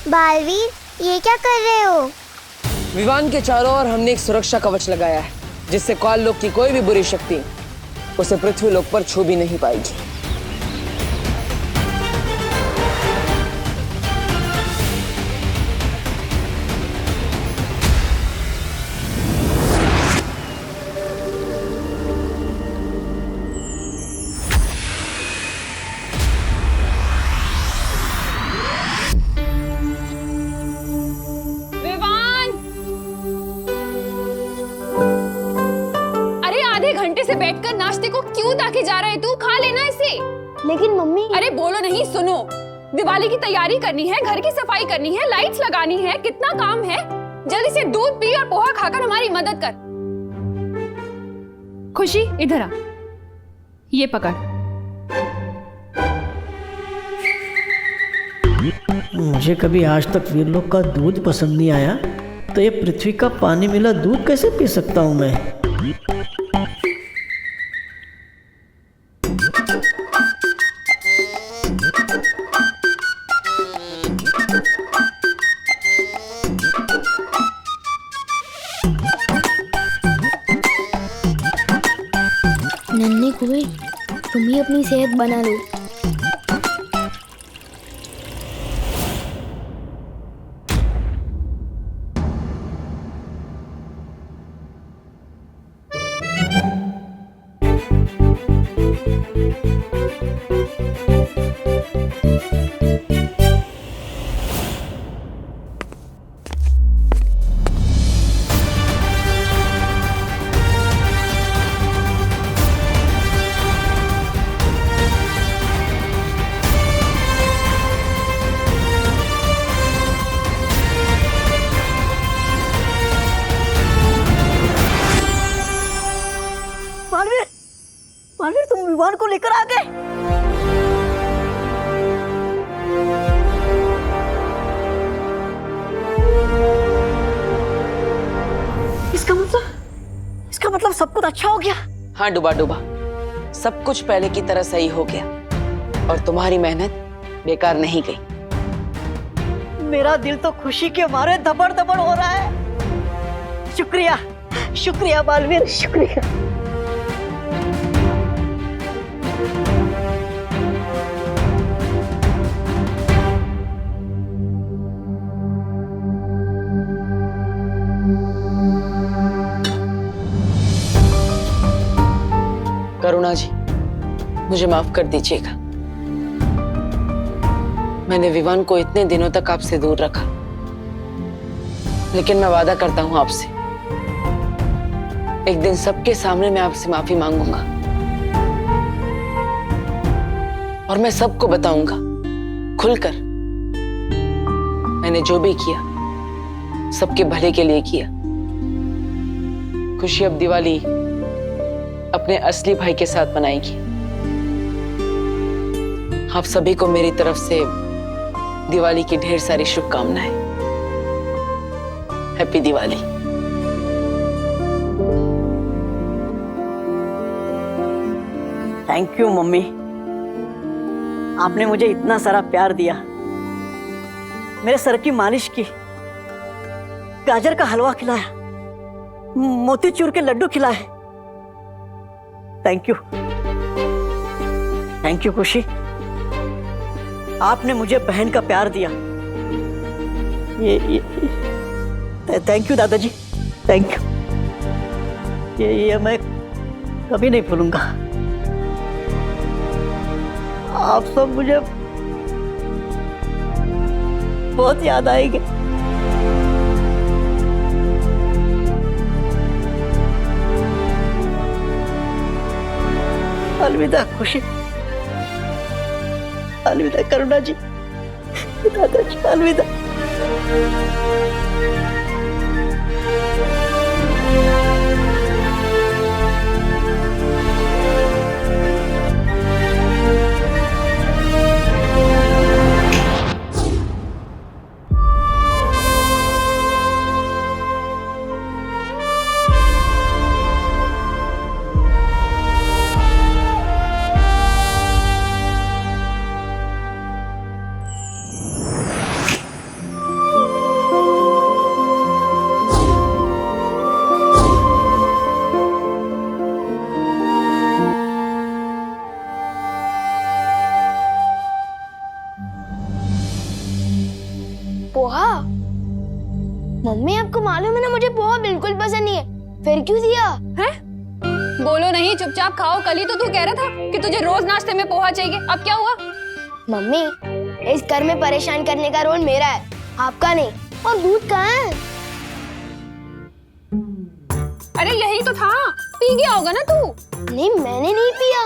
बालवीर, ये क्या कर रहे हो? विवान के चारों ओर हमने एक सुरक्षा कवच लगाया है, जिससे काल लोक की कोई भी बुरी शक्ति उसे पृथ्वी लोक पर छू भी नहीं पाएगी। से बैठकर नाश्ते को क्यों ताके जा रहा है तू? खा लेना इसे। लेकिन मम्मी। अरे बोलो नहीं, सुनो। दिवाली की तैयारी करनी है, घर की सफाई करनी है, लाइट्स लगानी है, कितना काम है। जल्दी से दूध पी और पोहा खाकर हमारी मदद कर। खुशी इधर आ, ये पकड़। मुझे कभी आज तक वीरलोक का दूध पसंद नहीं आया, तो ये पृथ्वी का पानी मिला दूध कैसे पी सकता हूँ मैं? नन्हे कुएं, तुम ही अपनी सेहत बना लो। मालवीर, तुम विवान को लेकर आ गए। इसका मतलब सब कुछ अच्छा हो गया। हाँ डूबा डूबा, सब कुछ पहले की तरह सही हो गया और तुम्हारी मेहनत बेकार नहीं गई। मेरा दिल तो खुशी के मारे धबड़ धबड़ हो रहा है। शुक्रिया, शुक्रिया बालवीर, शुक्रिया। करुणा जी, मुझे माफ कर दीजिएगा। मैंने विवान को इतने दिनों तक आपसे दूर रखा, लेकिन मैं वादा करता हूं आपसे, एक दिन सबके सामने मैं आपसे माफी मांगूंगा और मैं सबको बताऊंगा खुलकर मैंने जो भी किया सबके भले के लिए किया। खुशी अब दिवाली अपने असली भाई के साथ मनाएगी। आप सभी को मेरी तरफ से दिवाली की ढेर सारी शुभकामनाएं। Happy Diwali. Thank you mummy, आपने मुझे इतना सारा प्यार दिया, मेरे सर की मालिश की, गाजर का हलवा खिलाया, मोतीचूर के लड्डू खिलाए। थैंक यू, थैंक यू खुशी, आपने मुझे बहन का प्यार दिया। ये थैंक यू दादाजी, थैंक यू। ये मैं कभी नहीं भूलूंगा। आप सब मुझे बहुत याद आएंगे। अलविदा खुशी, अलविदा करुणा जी, दादाजी, अलविदा। पोहा? मम्मी आपको मालूम है ना मुझे पोहा बिल्कुल पसंद नहीं है, फिर क्यों दिया? है? बोलो नहीं, चुपचाप खाओ। कल ही तो तू कह रहा था कि तुझे रोज नाश्ते में पोहा चाहिए, अब क्या हुआ? मम्मी, इस घर में परेशान करने का रोल मेरा है, आपका नहीं। और दूध कहाँ है? अरे यही तो था, पी गया होगा ना तू। नहीं, मैंने नहीं पिया।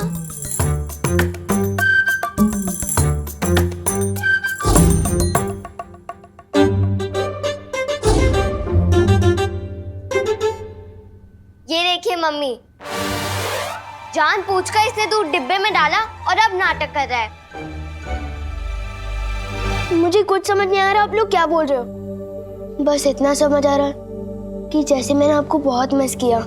ये देखिए मम्मी, जानबूझकर इसने दूध डिब्बे में डाला और अब नाटक कर रहा है। मुझे कुछ समझ नहीं आ रहा आप लोग क्या बोल रहे हो। बस इतना समझ आ रहा है कि जैसे मैंने आपको बहुत मिस किया।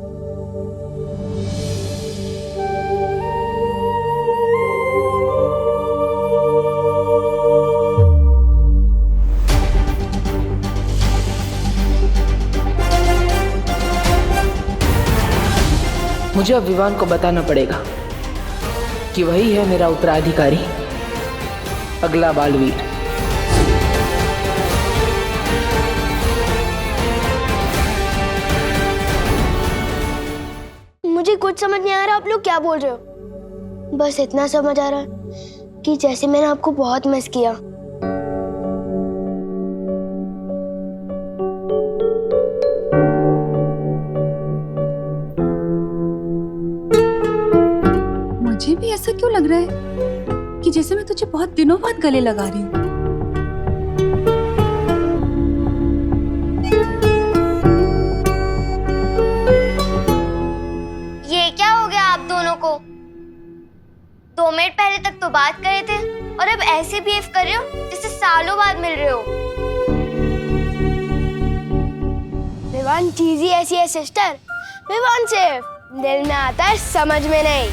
मुझे अब विवान को बताना पड़ेगा कि वही है मेरा उत्तराधिकारी, अगला बालवीर। मुझे कुछ समझ नहीं आ रहा आप लोग क्या बोल रहे हो। बस इतना समझ आ रहा है कि जैसे मैंने आपको बहुत मिस किया। मुझे भी ऐसा क्यों लग रहा है कि जैसे मैं तुझे बहुत दिनों बाद गले लगा रही हूँ। ये क्या हो गया आप दोनों को? 2 मिनट पहले तक तो बात कर रहे थे और अब ऐसे बिहेव कर रहे हो जैसे सालों बाद मिल रहे हो। विवान चीज ही ऐसी है सिस्टर, विवान सिर्फ दिल में आता है समझ में नहीं।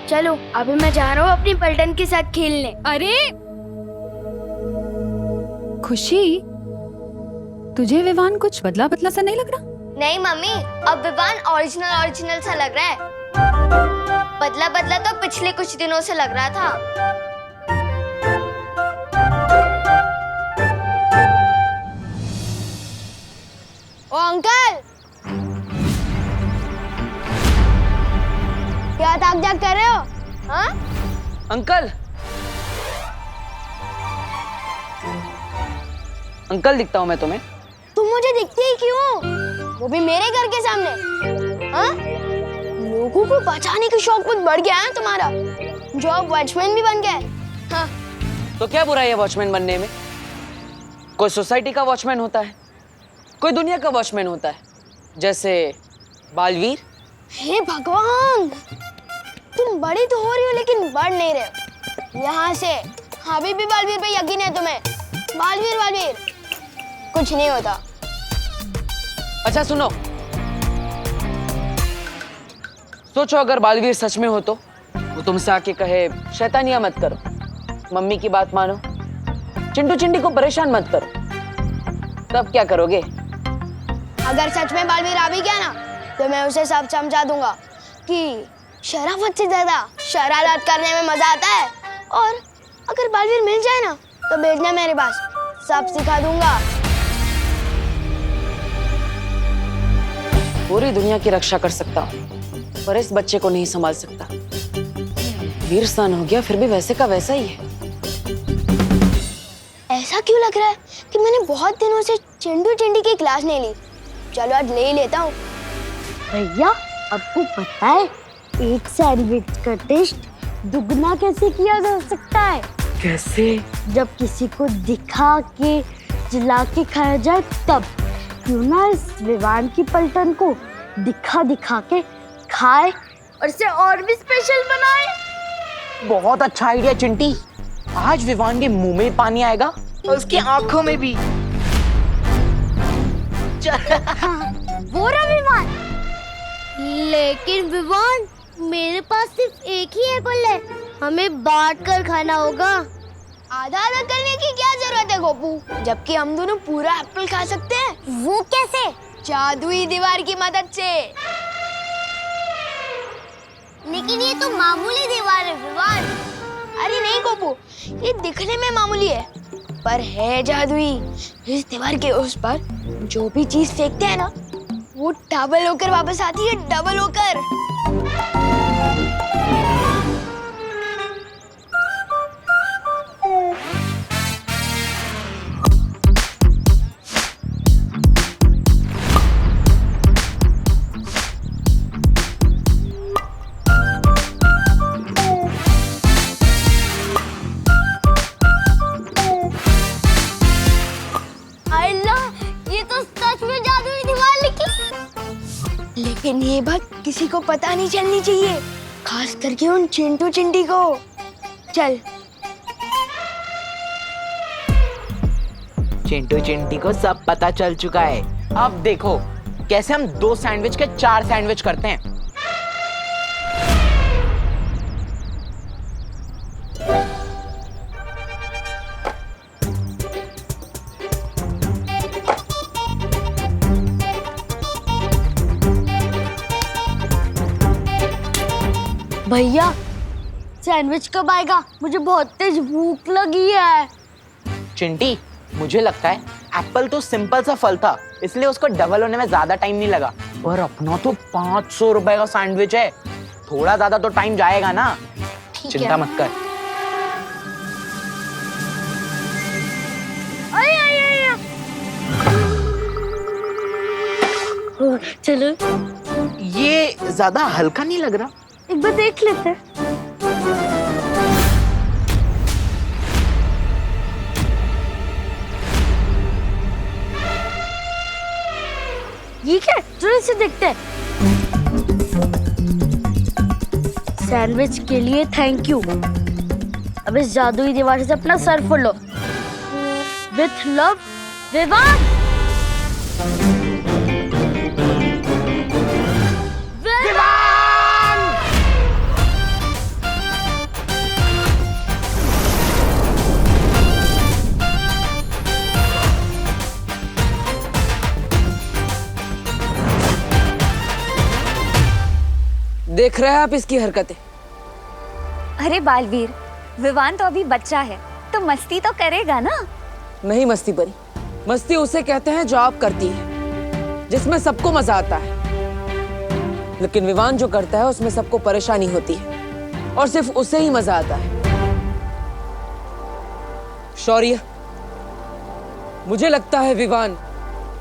चलो अभी मैं जा रहा हूँ अपनी पलटन के साथ खेलने। अरे खुशी, तुझे विवान कुछ बदला बदला सा नहीं लग रहा? नहीं मम्मी, अब विवान ओरिजिनल सा लग रहा है। बदला बदला तो पिछले कुछ दिनों से लग रहा था। ओ अंकल, क्या ताक झाक कर रहे हो? हाँ? अंकल, अंकल दिखता हूँ मैं तुम्हें? तुम मुझे दिखते ही क्यों? वो भी मेरे घर के सामने। हाँ? लोगों को बचाने की शौक बहुत बढ़ गया है तुम्हारा, जो अब वॉचमैन भी बन गए। हाँ? तो क्या बुराई है वॉचमैन बनने में? कोई सोसाइटी का वॉचमैन होता है, कोई दुनिया का वॉचमैन होता है, जैसे बालवीर। हे भगवान, तुम बड़ी तो हो रही हो लेकिन बढ़ नहीं रहे हो। यहाँ से अभी भी बालवीर पे यकीन है तुम्हें? बालवीर बालवीर कुछ नहीं होता। अच्छा सुनो, सोचो अगर बालवीर सच में हो तो वो तुमसे आके कहे शैतानियां मत करो, मम्मी की बात मानो, चिंटू चिंटी को परेशान मत करो, तब क्या करोगे? अगर सच में बालवीर आ भी गया ना तो मैं उसे सब समझा दूंगा कि शराफत से ज्यादा शरारत करने में मजा आता है। और अगर बालवीर मिल जाए ना तो भेजना मेरे पास, सब सिखा दूंगा। पूरी दुनिया की रक्षा कर सकता हूँ पर इस बच्चे को नहीं संभाल सकता। वीर सन हो गया फिर भी वैसे का वैसा ही है। ऐसा क्यों लग रहा है कि मैंने बहुत दिनों से चिंटू चिंटी की क्लास नहीं ली। चलो आज ले ही लेता हूँ। भैया आपको पता है एक सैंडविच का टेस्ट दुगना कैसे किया जा सकता है? कैसे? जब किसी को दिखा के जिला के खाया जाए तब। क्यों ना इस विवान की पलटन को दिखा दिखा के खाए और इसे और भी स्पेशल बनाए। बहुत अच्छा आइडिया चिंटी, आज विवान के मुंह में पानी आएगा और उसकी आंखों में भी। वो रहा विवान। लेकिन विवान मेरे पास सिर्फ एक ही एप्पल है, हमें बांट कर खाना होगा। आधा आधा करने की क्या जरूरत है गोपू, जबकि हम दोनों पूरा एप्पल खा सकते हैं। वो कैसे? जादुई दीवार की मदद से। लेकिन ये तो मामूली दीवार है विवान। अरे नहीं गोपू, ये दिखने में मामूली है पर है जादुई। इस दीवार के उस पर जो भी चीज फेंकते हैं ना वो डबल होकर वापस आती है, डबल होकर। लेकिन ये बात किसी को पता नहीं चलनी चाहिए, खास करके उन चिंटू चिंटी को। चल चिंटू चिंटी को सब पता चल चुका है। अब देखो कैसे हम 2 सैंडविच के 4 सैंडविच करते हैं। भैया सैंडविच कब आएगा? मुझे बहुत तेज भूख लगी है। चिंटी, मुझे लगता है एप्पल तो सिंपल सा फल था, इसलिए उसको डबल होने में ज्यादा टाइम नहीं लगा। और अपना तो 500 रुपए का सैंडविच है, थोड़ा ज्यादा तो टाइम जाएगा ना। चिंता मत कर। चलो, ये ज्यादा हल्का नहीं लग रहा? एक बार देख लेते हैं। ये क्या? चलो इसे देखते हैं। सैंडविच के लिए थैंक यू। अब इस जादुई दीवार से अपना सर फोड़ लो। With love, Vivaan. देख रहे हैं आप इसकी हरकतें? अरे बालवीर, विवान तो अभी बच्चा है, तो मस्ती तो करेगा ना। नहीं मस्ती परी, मस्ती उसे कहते हैं जो आप करती है, जिसमें सबको मजा आता है। लेकिन विवान जो करता है उसमें सबको परेशानी होती है और सिर्फ उसे ही मजा आता है। शौर्य, मुझे लगता है विवान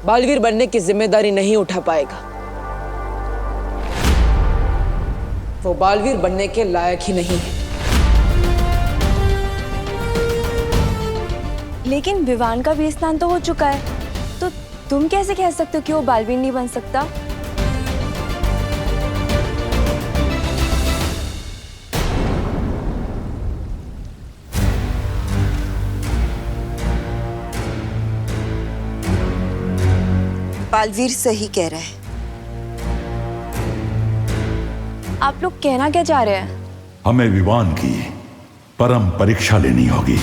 बालवीर बनने की जिम्मेदारी नहीं उठा पाएगा। वो बालवीर बनने के लायक ही नहीं है। लेकिन विवान का भी स्नान तो हो चुका है, तो तुम कैसे कह सकते हो कि वो बालवीर नहीं बन सकता? बालवीर सही कह रहा है। आप लोग कहना क्या चाह रहे हैं? हमें विवान की परम परीक्षा लेनी होगी।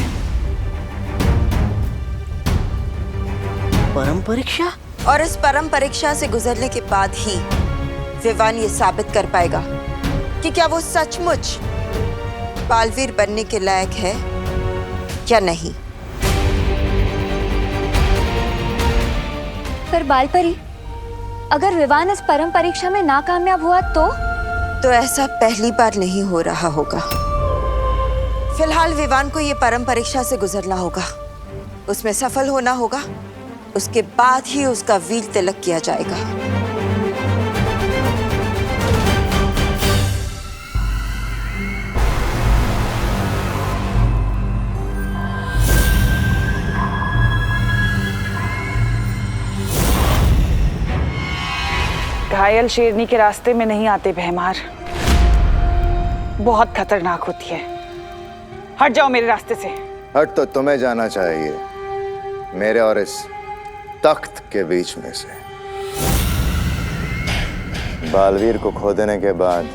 परम परीक्षा? और इस परम परीक्षा से गुजरने के बाद ही विवान ये साबित कर पाएगा कि क्या वो सचमुच बालवीर बनने के लायक है या नहीं। पर बालपरी, अगर विवान इस परम परीक्षा में नाकामयाब हुआ तो ऐसा पहली बार नहीं हो रहा होगा। फिलहाल विवान को ये परम परीक्षा से गुजरना होगा, उसमें सफल होना होगा, उसके बाद ही उसका वीर तिलक किया जाएगा। घायल शेरनी के रास्ते में नहीं आते भैमार, बहुत खतरनाक होती है। हट जाओ मेरे रास्ते से। हट तो तुम्हें जाना चाहिए, मेरे और इस तख्त के बीच में से। बालवीर को खो देने के बाद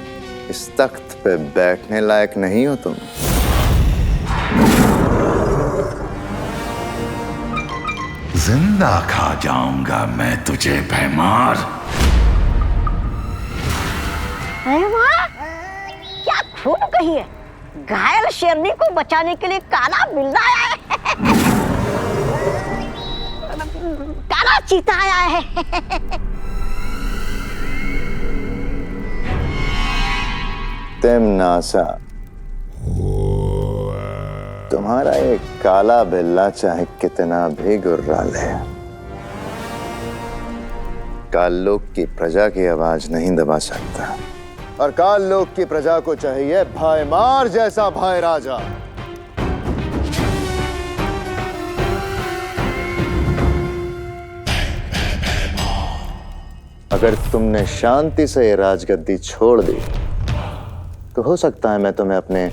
इस तख्त पे बैठने लायक नहीं हो तुम। जिंदा खा जाऊंगा मैं तुझे भैमार। अरे वाह, क्या खूब कही है। घायल शेरनी को बचाने के लिए काला बिल्ला आया है। काला चीता आया है। तिम्नासा, तुम्हारा एक काला बिल्ला चाहे कितना भी गुर्रा ले, काललोक की प्रजा की आवाज नहीं दबा सकता। और काललोक की प्रजा को चाहिए भाईमार जैसा भाई राजा। अगर तुमने शांति से ये राजगद्दी छोड़ दी तो हो सकता है मैं तुम्हें अपने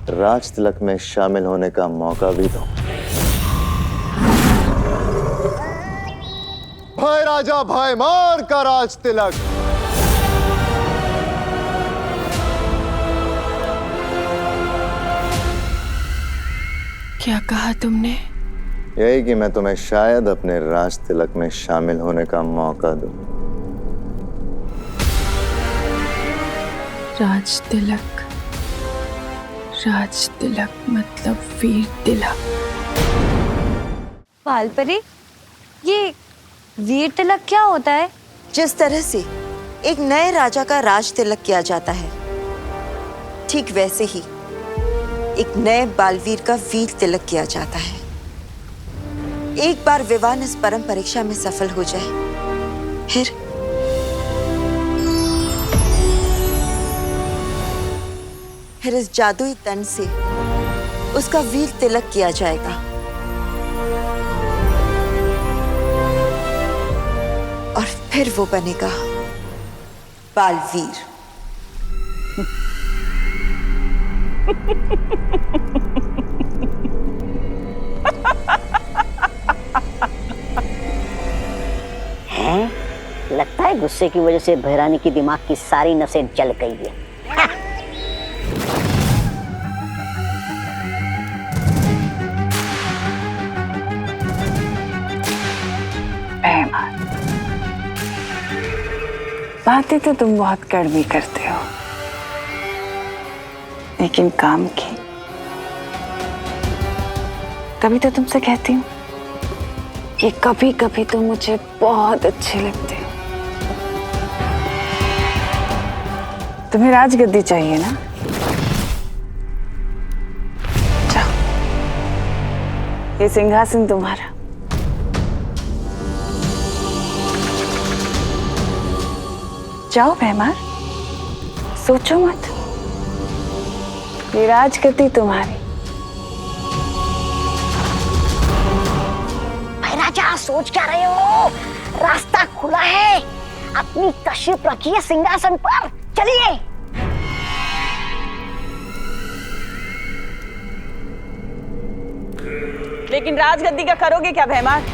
राज तिलक में शामिल होने का मौका भी दूं। महाराजा भयमार का राज तिलक। क्या कहा तुमने? यही कि मैं तुम्हें शायद अपने राज तिलक में शामिल होने का मौका दूं। राज तिलक, राज तिलक मतलब वीर तिलक। बालपरी, ये वीर तिलक क्या होता है? जिस तरह से एक नए राजा का राज तिलक किया जाता है, ठीक वैसे ही एक नए बालवीर का वीर तिलक किया जाता है। एक बार विवान इस परम परीक्षा में सफल हो जाए, फिर इस जादुई तन से उसका वीर तिलक किया जाएगा और फिर वो बनेगा बालवीर। हैं? लगता है गुस्से की वजह से भैरानी की दिमाग की सारी नसें जल गई है। बातें तो तुम बहुत कड़वी करते हो, लेकिन काम की तभी तो तुमसे कहती हूँ कि कभी कभी तुम मुझे बहुत अच्छे लगते हो। तुम्हें राजगद्दी चाहिए ना? जाओ, ये सिंहासन तुम्हारा। जाओ भैमार, सोचो मत, ये राजगद्दी तुम्हारी। राजा सोच क्या रहे हो? रास्ता खुला है, अपनी तशरीफ रखिए सिंहासन पर, चलिए। लेकिन राजगद्दी का करोगे क्या भैमार?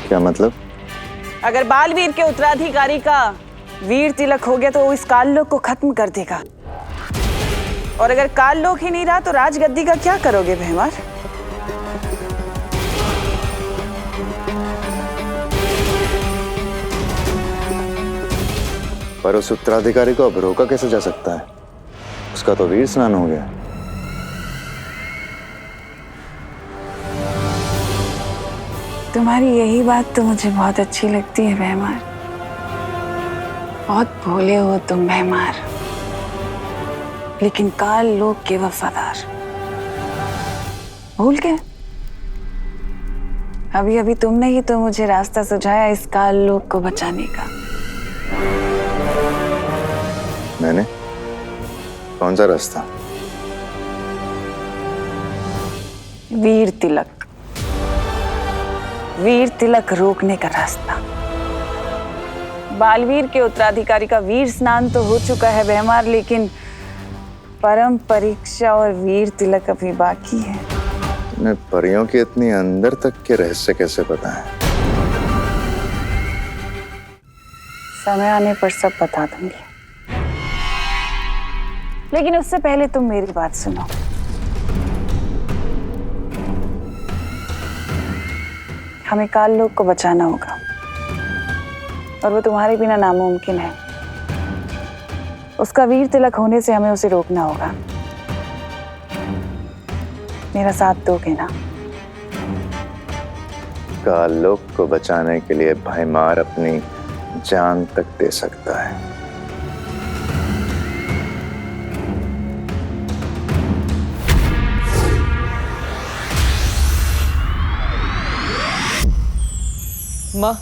क्या मतलब? अगर बालवीर के उत्तराधिकारी का वीर तिलक हो गया तो वो इस काललोक को खत्म कर देगा, और अगर काललोक ही नहीं रहा तो राजगद्दी का क्या करोगे भैमार? पर उस उत्तराधिकारी को अब रोका कैसे जा सकता है? उसका तो वीर स्नान हो गया। तुम्हारी यही बात तो मुझे बहुत अच्छी लगती है भैमार। बहुत भोले हो तुम भैमार, लेकिन काल लोक के वफादार। भूल गए? अभी अभी तुमने ही तो मुझे रास्ता सुझाया इस काल लोक को बचाने का। मैंने? कौन सा रास्ता? वीर तिलक, वीर तिलक रोकने का रास्ता। बालवीर के उत्तराधिकारी का वीर स्नान तो हो चुका है भैमार, लेकिन परम परीक्षा और वीर तिलक अभी बाकी है। तुम्हें परियों के इतनी अंदर तक के रहस्य कैसे पता है? समय आने पर सब बता दूंगी, लेकिन उससे पहले तुम मेरी बात सुनो। हमें काल लोक को बचाना होगा, और वो तुम्हारे बिना नामुमकिन है। उसका वीर तिलक होने से हमें उसे रोकना होगा। मेरा साथ दोगे ना? काल लोक को बचाने के लिए भैमार अपनी जान तक दे सकता है। माँ,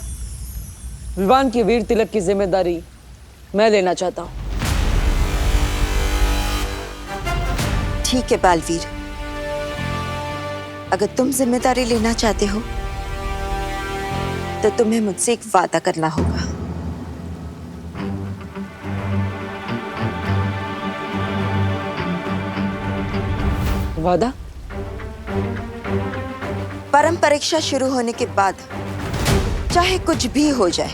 विवान के वीर तिलक की जिम्मेदारी मैं लेना चाहता हूँ। ठीक है बालवीर, अगर तुम जिम्मेदारी लेना चाहते हो तो तुम्हें मुझसे एक वादा करना होगा। वादा? परम परीक्षा शुरू होने के बाद चाहे कुछ भी हो जाए,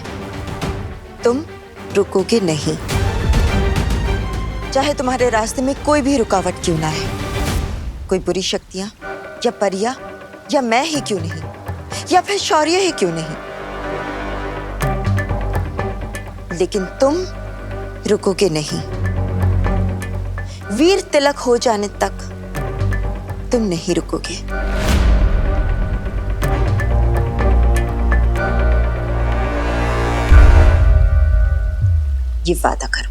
तुम रुकोगे नहीं। चाहे तुम्हारे रास्ते में कोई भी रुकावट क्यों ना है, कोई बुरी शक्तियां या परियां या मैं ही क्यों नहीं, या फिर शौर्य ही क्यों नहीं, लेकिन तुम रुकोगे नहीं। वीर तिलक हो जाने तक तुम नहीं रुकोगे। ये वादा करो।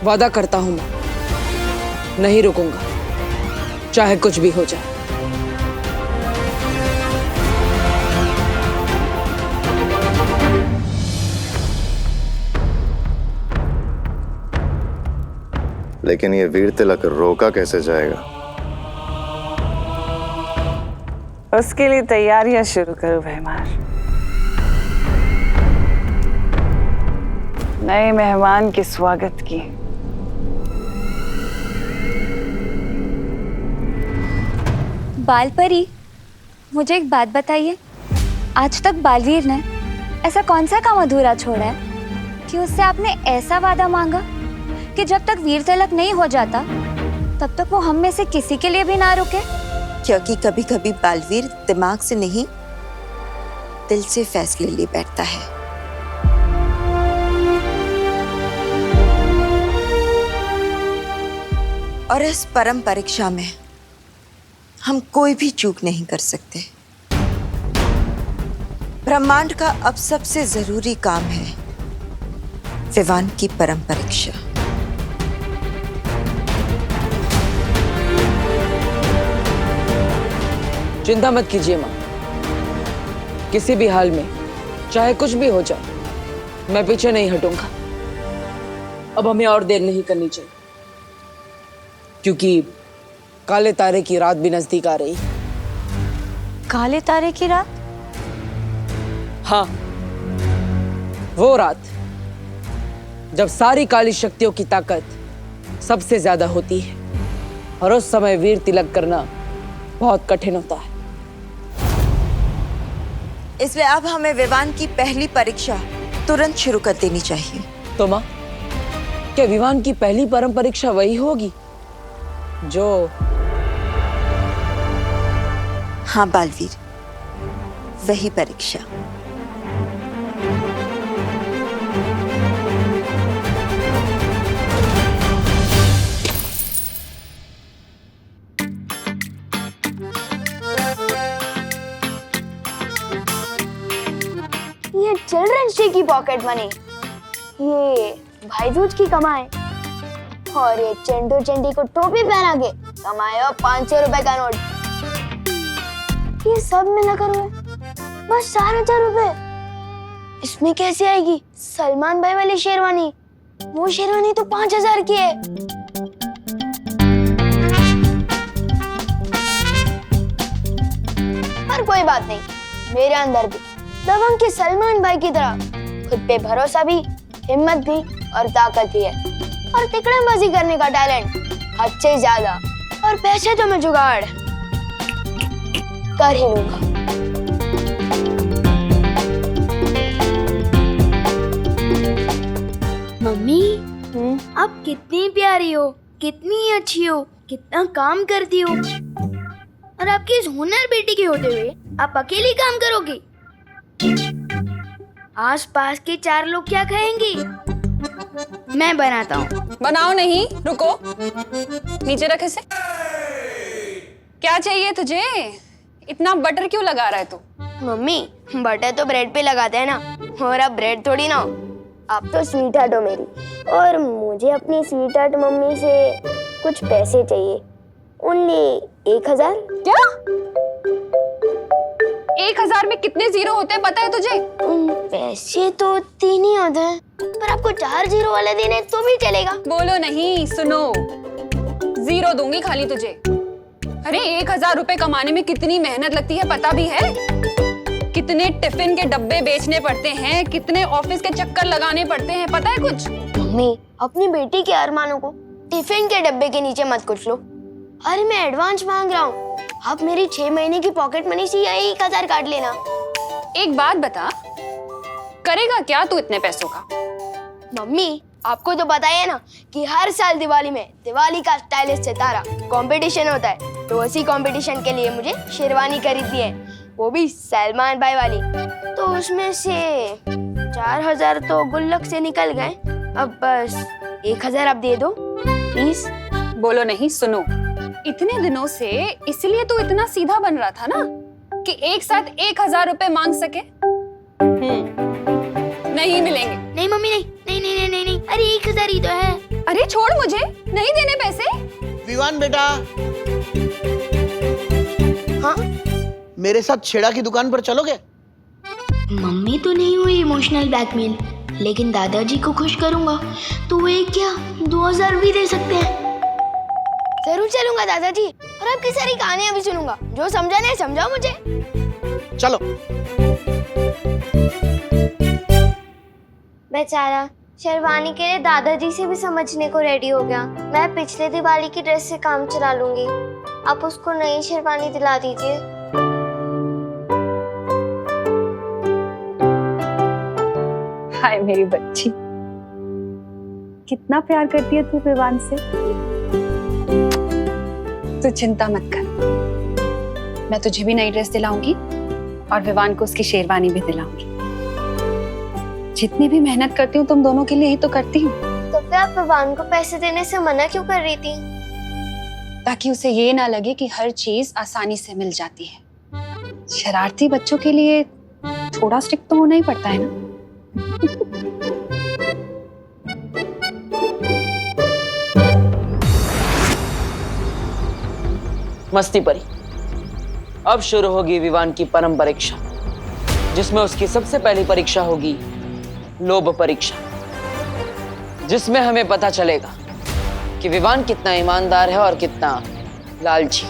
वादा करता हूं मैं नहीं रुकूंगा, चाहे कुछ भी हो जाए। लेकिन ये वीर तिलक रोका कैसे जाएगा? उसके लिए तैयारियां शुरू करो भैमार। नए मेहमान के स्वागत की। बालपरी, मुझे एक बात बताइए, आज तक बालवीर ने ऐसा कौन सा काम अधूरा छोड़ा है कि उससे आपने ऐसा वादा मांगा कि जब तक वीर तिलक नहीं हो जाता तब तक वो हम में से किसी के लिए भी ना रुके? क्योंकि कभी कभी बालवीर दिमाग से नहीं, दिल से फैसले ले बैठता है। और इस परम परीक्षा में हम कोई भी चूक नहीं कर सकते। ब्रह्मांड का अब सबसे जरूरी काम है विवान की परम परीक्षा। चिंता मत कीजिए मां, किसी भी हाल में चाहे कुछ भी हो जाए मैं पीछे नहीं हटूंगा। अब हमें और देर नहीं करनी चाहिए, क्योंकि काले तारे की रात भी नजदीक आ रही। काले तारे की रात? हाँ, वो रात जब सारी काली शक्तियों की ताकत सबसे ज्यादा होती है और उस समय वीर तिलक करना बहुत कठिन होता है। इसलिए अब हमें विवान की पहली परीक्षा तुरंत शुरू कर देनी चाहिए। तो मां, क्या विवान की पहली परम परीक्षा वही होगी जो? हाँ बालवीर, वही परीक्षा। ये चिल्ड्रंस डे की पॉकेट मनी, ये भाईदूज की कमाई, और ये चंडू चंडी को टोपी पहना के कमाए 500 रुपए का नोट। ये सब मिलाकर हुए बस 4,000 रुपए। इसमें कैसे आएगी सलमान भाई वाली शेरवानी? वो शेरवानी तो 5,000 की है। पर कोई बात नहीं, मेरे अंदर भी दबंग के सलमान भाई की तरह खुद पे भरोसा भी, हिम्मत भी और ताकत भी है, और तिकड़मबाजी करने का टैलेंट हद से ज्यादा, और पैसे तो मैं जुगाड़ कर ही लूंगा। मम्मी, आप कितनी प्यारी हो, कितनी अच्छी हो, कितना काम करती हो, और आपकी इस हुनर बेटी के होते हुए आप अकेली काम करोगी? आस पास के 4 लोग क्या कहेंगे? मैं बनाता हूँ। बनाओ नहीं, रुको, नीचे रख इसे। क्या चाहिए तुझे? इतना बटर क्यों लगा रहा है तू? मम्मी, बटर तो ब्रेड पे लगाते हैं ना, और अब ब्रेड थोड़ी ना हो। आप तो स्वीट हार्ट हो मेरी, और मुझे अपनी स्वीट हार्ट मम्मी से कुछ पैसे चाहिए। ओनली 1,000। क्या? 1,000 में कितने जीरो होते हैं पता है तुझे? पैसे तो 3 ही होते हैं, पर आपको 4 जीरो वाले देने तो भी चलेगा। बोलो नहीं, सुनो, जीरो दूंगी खाली तुझे। अरे 1,000 रुपए कमाने में कितनी मेहनत लगती है पता भी है? कितने टिफिन के डब्बे बेचने पड़ते हैं, कितने ऑफिस के चक्कर लगाने पड़ते हैं, पता है कुछ? मम्मी, अपनी बेटी के अरमानों को टिफिन के डब्बे के नीचे मत कुछ लो। अरे मैं एडवांस मांग रहा हूँ, आप मेरी 6 महीने की पॉकेट मनी से यही 1000 काट लेना। एक बात बता, करेगा क्या तू इतने पैसों का? मम्मी, आपको तो पता ही है ना कि हर साल दिवाली में दिवाली का स्टाइलिश सितारा कंपटीशन होता है, तो उसी कंपटीशन के लिए मुझे शेरवानी खरीदनी है, वो भी सलमान भाई वाली। तो उसमें से 4000 तो गुल्लक से निकल गए, अब बस 1000 आप दे दो प्लीज। बोलो नहीं, सुनो, इतने दिनों से इसलिए तू इतना सीधा बन रहा था ना कि एक साथ 1000 रुपए मांग सके। नहीं मिलेंगे। नहीं मम्मी, नहीं नहीं नहीं नहीं नहीं, अरे 1000 ही तो है। अरे छोड़, मुझे नहीं देने पैसे। विवान बेटा, हाँ मेरे साथ छेड़ा की दुकान पर चलोगे? मम्मी तो नहीं हुई इमोशनल ब्लैकमेल, लेकिन दादाजी को खुश करूंगा तो वो एक क्या 2000 भी दे सकते हैं। जरूर चलूंगा दादाजी, और आपकी सारी कहानियां भी सुनूंगा, जो समझा नहीं समझाओ मुझे। चलो। बेचारा शेरवानी के लिए दादाजी से भी समझने को रेडी हो गया। मैं पिछले दिवाली की ड्रेस से काम चला लूंगी, आप उसको नई शेरवानी दिला दीजिए। हाय मेरी बच्ची, कितना प्यार करती है तू विवान से। तू चिंता मत कर, मैं तुझे भी नई ड्रेस दिलाऊंगी और विवान को उसकी शेरवानी भी दिलाऊंगी। जितनी भी मेहनत करती हूँ तुम दोनों के लिए ही तो करती हूँ। तो फिर आप विवान को पैसे देने से मना क्यों कर रही थी? ताकि उसे ये ना लगे कि हर चीज आसानी से मिल जाती है। शरारती बच्चों के लिए थोड़ा स्ट्रिक्ट तो होना ही पड़ता है ना। मस्ती परी, अब शुरू होगी विवान की परम परीक्षा, जिसमें उसकी सबसे पहली परीक्षा होगी लोभ परीक्षा, जिसमें हमें पता चलेगा कि विवान कितना ईमानदार है और कितना लालची।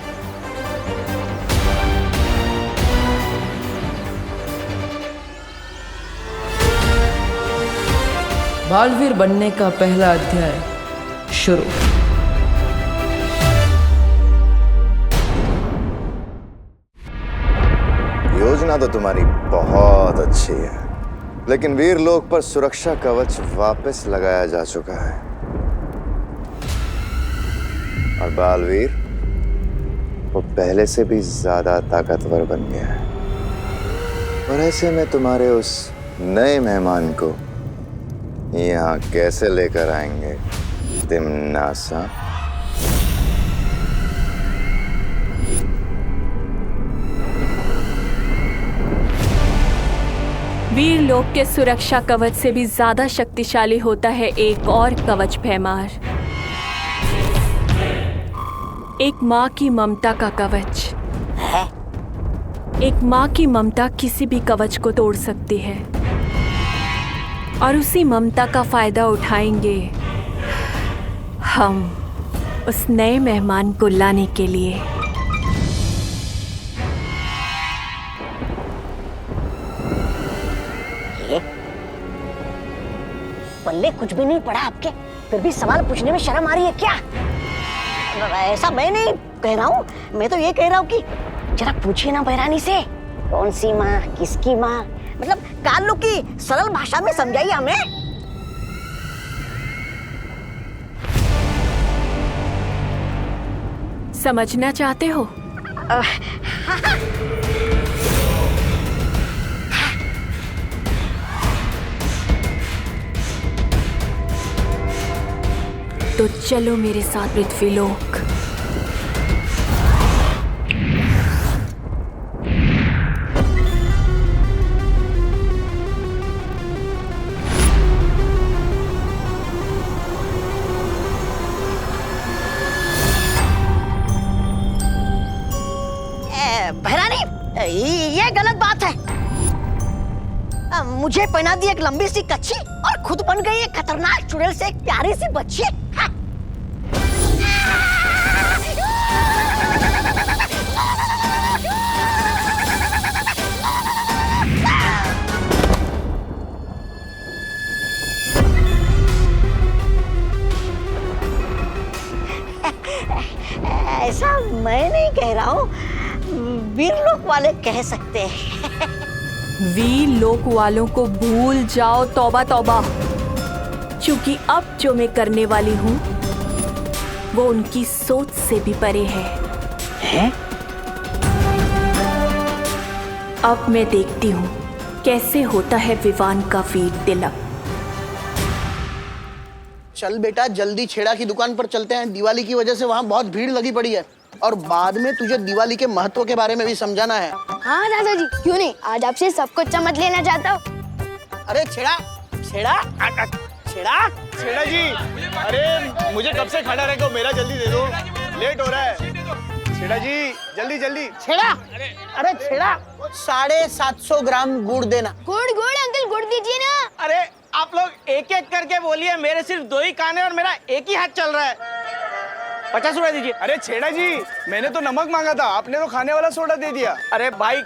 बालवीर बनने का पहला अध्याय शुरू। योजना तो तुम्हारी बहुत अच्छी है, लेकिन वीर लोक पर सुरक्षा कवच वापस लगाया जा चुका है और बालवीर वो पहले से भी ज्यादा ताकतवर बन गया है। और ऐसे में तुम्हारे उस नए मेहमान को यहाँ कैसे लेकर आएंगे तिम्नासा? वीर लोक के सुरक्षा कवच से भी ज्यादा शक्तिशाली होता है एक और कवच भैमार, एक माँ की ममता का कवच। एक माँ की ममता किसी भी कवच को तोड़ सकती है और उसी ममता का फायदा उठाएंगे हम उस नए मेहमान को लाने के लिए। पल्ले कुछ भी नहीं पड़ा आपके, फिर भी सवाल पूछने में शर्म आ रही है क्या? ऐसा मैं नहीं कह रहा हूँ, मैं तो ये कह रहा हूँ कि जरा पूछिए ना बहरानी से, कौन सी माँ, किसकी माँ, मतलब काल्लू की सरल भाषा में समझाइए हमें। समझना चाहते हो? तो चलो मेरे साथ पृथ्वीलोक। बहरानी, ये गलत बात है। मुझे पहना दी एक लंबी सी कच्ची और खुद बन गई एक खतरनाक चुड़ैल से एक प्यारी सी बच्ची। कह रहा हूँ, वीरलोक वाले कह सकते हैं। वीर लोक वालों को भूल जाओ, तौबा तौबा, क्योंकि अब जो मैं करने वाली हूँ वो उनकी सोच से भी परे है? अब मैं देखती हूँ कैसे होता है विवान का वीर तिलक। चल बेटा, जल्दी छेड़ा की दुकान पर चलते हैं। दिवाली की वजह से वहाँ बहुत भीड़ लगी पड़ी है, और बाद में तुझे दिवाली के महत्व के बारे में भी समझाना है। हाँ दादाजी, क्यों नहीं, आज आपसे सब कुछ समझ लेना चाहता हूँ। अरे छेड़ा छेड़ा छेड़ा छेड़ा जी, अरे मुझे कब से खड़ा रखो, मेरा जल्दी दे दो, लेट हो रहा है। छेड़ा जी जल्दी जल्दी। छेड़ा, अरे छेड़ा 750 ग्राम गुड़ देना। गुड़ गुड़ अंकल, गुड़ दीजिए ना। अरे आप लोग एक एक करके बोलिए, मेरे सिर्फ 2 ही कान है और मेरा एक ही हाथ चल रहा है। 50 रुपए दीजिए। अरे छेड़ा जी, मैंने तो नमक मांगा था, आपने तो खाने वाला सोडा दे दिया। अरे भाई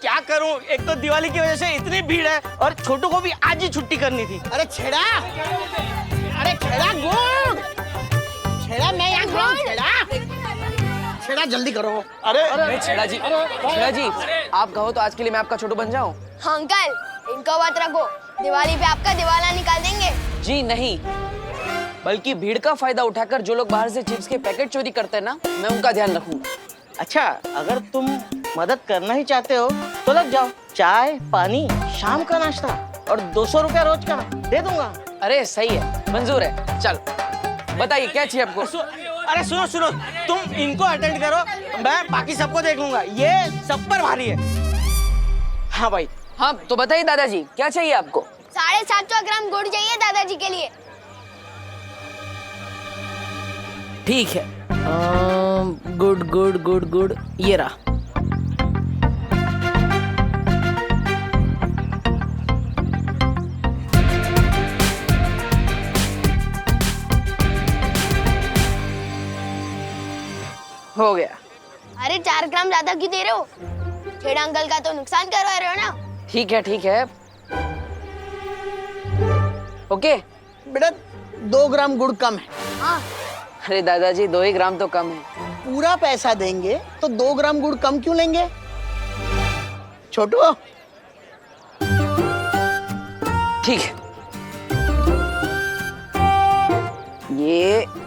क्या करूं, एक तो दिवाली की वजह से इतनी भीड़ है और छोटू को भी आज ही छुट्टी करनी थी। अरे छेड़ा, अरे छेड़ा गुड़, छेड़ा मैं यहाँ खड़ा हूँ। छेड़ा जल्दी करो। अरे छेड़ा जी, छेड़ा जी, आप कहो तो आज के लिए मैं आपका छोटू बन जाऊं? हाँ अंकल, इनका बात रखो, दिवाली पे आपका दिवाला निकाल देंगे। जी नहीं, बल्कि भीड़ का फायदा उठाकर जो लोग बाहर से चिप्स के पैकेट चोरी करते हैं ना, मैं उनका ध्यान रखूंगा। अच्छा, अगर तुम मदद करना ही चाहते हो तो लग जाओ। चाय पानी, शाम का नाश्ता और 200 रुपया रोज का दे दूंगा। अरे सही है, मंजूर है। चल बताइए क्या चाहिए आपको? अरे सुनो सुनो, तुम इनको अटेंड करो, मैं बाकी सबको देख लूंगा, ये सब पर भारी है। हाँ भाई। हाँ तो बताइए दादाजी, क्या चाहिए आपको? 750 ग्राम गुड़ चाहिए दादाजी के लिए। ठीक है, गुड गुड गुड गुड, ये रहा। हो गया। अरे 4 ग्राम ज्यादा क्यों दे रहे हो? छेड़ा अंकल का तो नुकसान करवा रहे हो ना। ठीक है ठीक है, ओके। बेटा 2 ग्राम गुड़ कम है। हाँ। अरे दादाजी 2 ही ग्राम तो कम है। पूरा पैसा देंगे तो 2 ग्राम गुड़ कम क्यों लेंगे? छोटू ठीक है,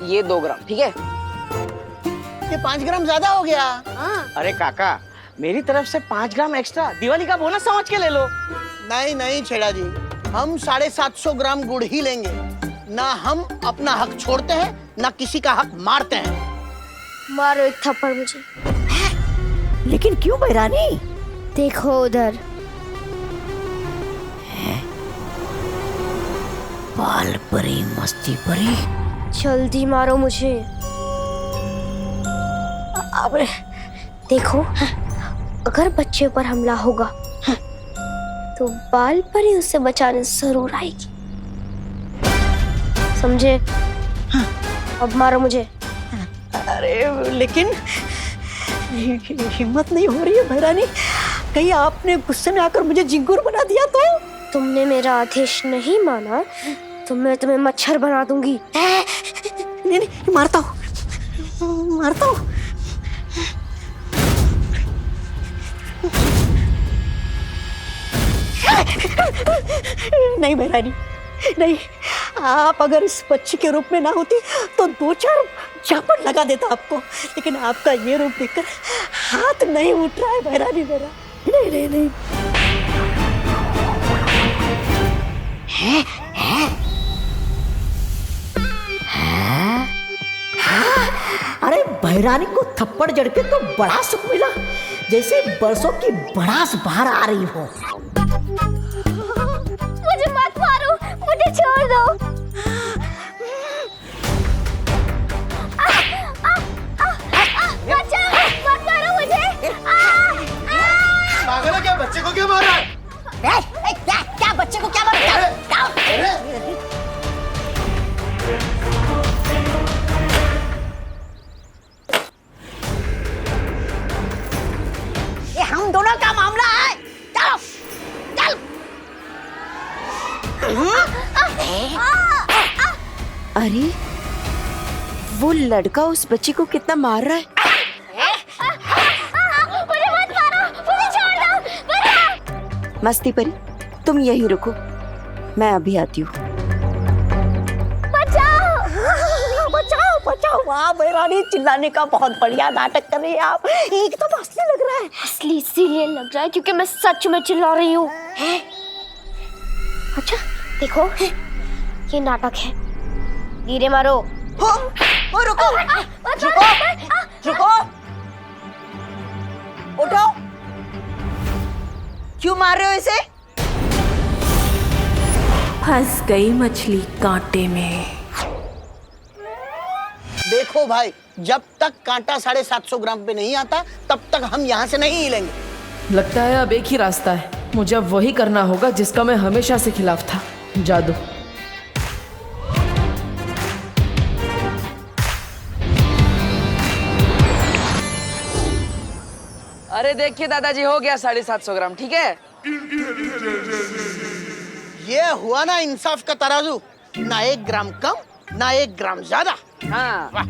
ये 2 ग्राम ठीक है। ये 5 ग्राम ज्यादा हो गया। अरे काका, मेरी तरफ से 5 ग्राम एक्स्ट्रा दिवाली का बोनस समझ के ले लो। नहीं नहीं छेड़ा जी, हम 750 ग्राम गुड़ ही लेंगे। ना हम अपना हक छोड़ते हैं, ना किसी का हक मारते हैं। मारो एक थप्पड़ मुझे। लेकिन क्यों बहरानी? देखो उधर। बाल परी मस्ती परी। जल्दी मारो मुझे। अब देखो, अगर बच्चे पर हमला होगा तो बाल परी उससे बचाने जरूर आएगी, समझे? अब मारो मुझे। अरे लेकिन हिम्मत नहीं हो रही है बहरानी, कहीं आपने गुस्से में आकर मुझे झिंगुर बना दिया तो? तुमने मेरा आदेश नहीं माना तो मैं तुम्हें मच्छर बना दूंगी। नहीं नहीं, मारता हूँ मारता हूँ। नहीं बहरानी नहीं, आप अगर इस बच्ची के रूप में ना होती तो 2-4 झापड़ लगा देता आपको, लेकिन आपका ये रूप देखकर हाथ नहीं उठ रहा है बहरानी मेरा। नहीं नहीं नहीं। अरे बहरानी को थप्पड़ जड़ के तो बड़ा सुख मिला, जैसे बरसों की भड़ास बाहर आ रही हो। मुझे मत मारो, मुझे छोड़ दो। बचाओ, मत मारो मुझे। पागल है क्या? बच्चे को क्यों मार रहा है? क्या बच्चे को क्या मारा? ये हम दोनों का मामला है। चलो चल। अरे वो लड़का उस बच्ची को कितना मार रहा है। मस्ती परी, तुम यहीं रुको, मैं अभी आती हूँ। बचाओ बचाओ बचाओ। वाह भैरानी, चिल्लाने का बहुत बढ़िया नाटक कर रही है आप, एकदम असली लग रहा है। असली इसीलिए लग रहा है क्योंकि मैं सच में चिल्ला रही हूँ। अच्छा देखो, ये नाटक है। धीरे मारो। रुको रुको रुको, उठो। क्यों मार रहे हो इसे? फंस गई मछली कांटे में। देखो भाई, जब तक कांटा 750 ग्राम पे नहीं आता तब तक हम यहाँ से नहीं हिलेंगे। लगता है अब एक ही रास्ता है, मुझे अब वही करना होगा जिसका मैं हमेशा से खिलाफ था, जादू। अरे देखिए दादाजी, हो गया 750 ग्राम, ठीक है? ये हुआ ना इंसाफ का तराजू, ना 1 ग्राम कम ना 1 ग्राम ज्यादा। हाँ। वाह,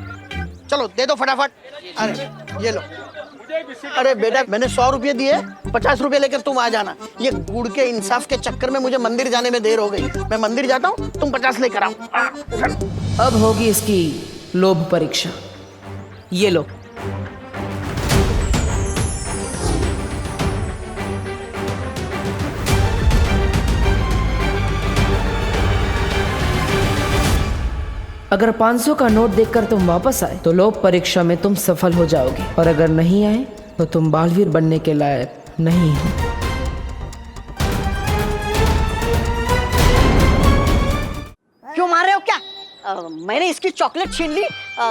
चलो दे दो फटाफट। अरे ये लो। अरे बेटा, मैंने 100 रुपये दिए, 50 रुपये लेकर तुम आ जाना। ये गुड़ के इंसाफ के चक्कर में मुझे मंदिर जाने में देर हो गई। मैं मंदिर जाता हूँ, तुम 50 लेकर आओ। अब होगी इसकी लोभ परीक्षा। ये लो। अगर 500 का नोट देखकर तुम वापस आए तो लोभ परीक्षा में तुम सफल हो जाओगे, और अगर नहीं आए तो तुम बालवीर बनने के लायक नहीं हो। क्यों मार रहे हो क्या? मैंने इसकी चॉकलेट छीन ली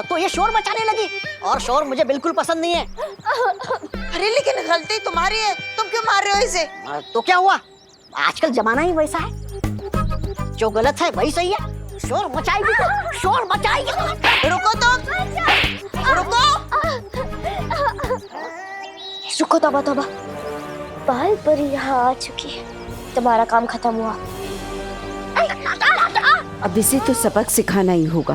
तो ये शोर मचाने लगी, और शोर मुझे बिल्कुल पसंद नहीं है। अरे लेकिन गलती तुम्हारी है, तुम क्यों मार रहे हो इसे? तो क्या हुआ, आजकल जमाना ही वैसा है, जो गलत है वही सही है। शोर मचाएगी तो शोर मचाएगी। रुको तुम, रुको। रुको, तौबा तौबा, बाल परी यहाँ आ चुकी है, तुम्हारा काम खत्म हुआ। अब इसे तो सबक सिखाना ही होगा।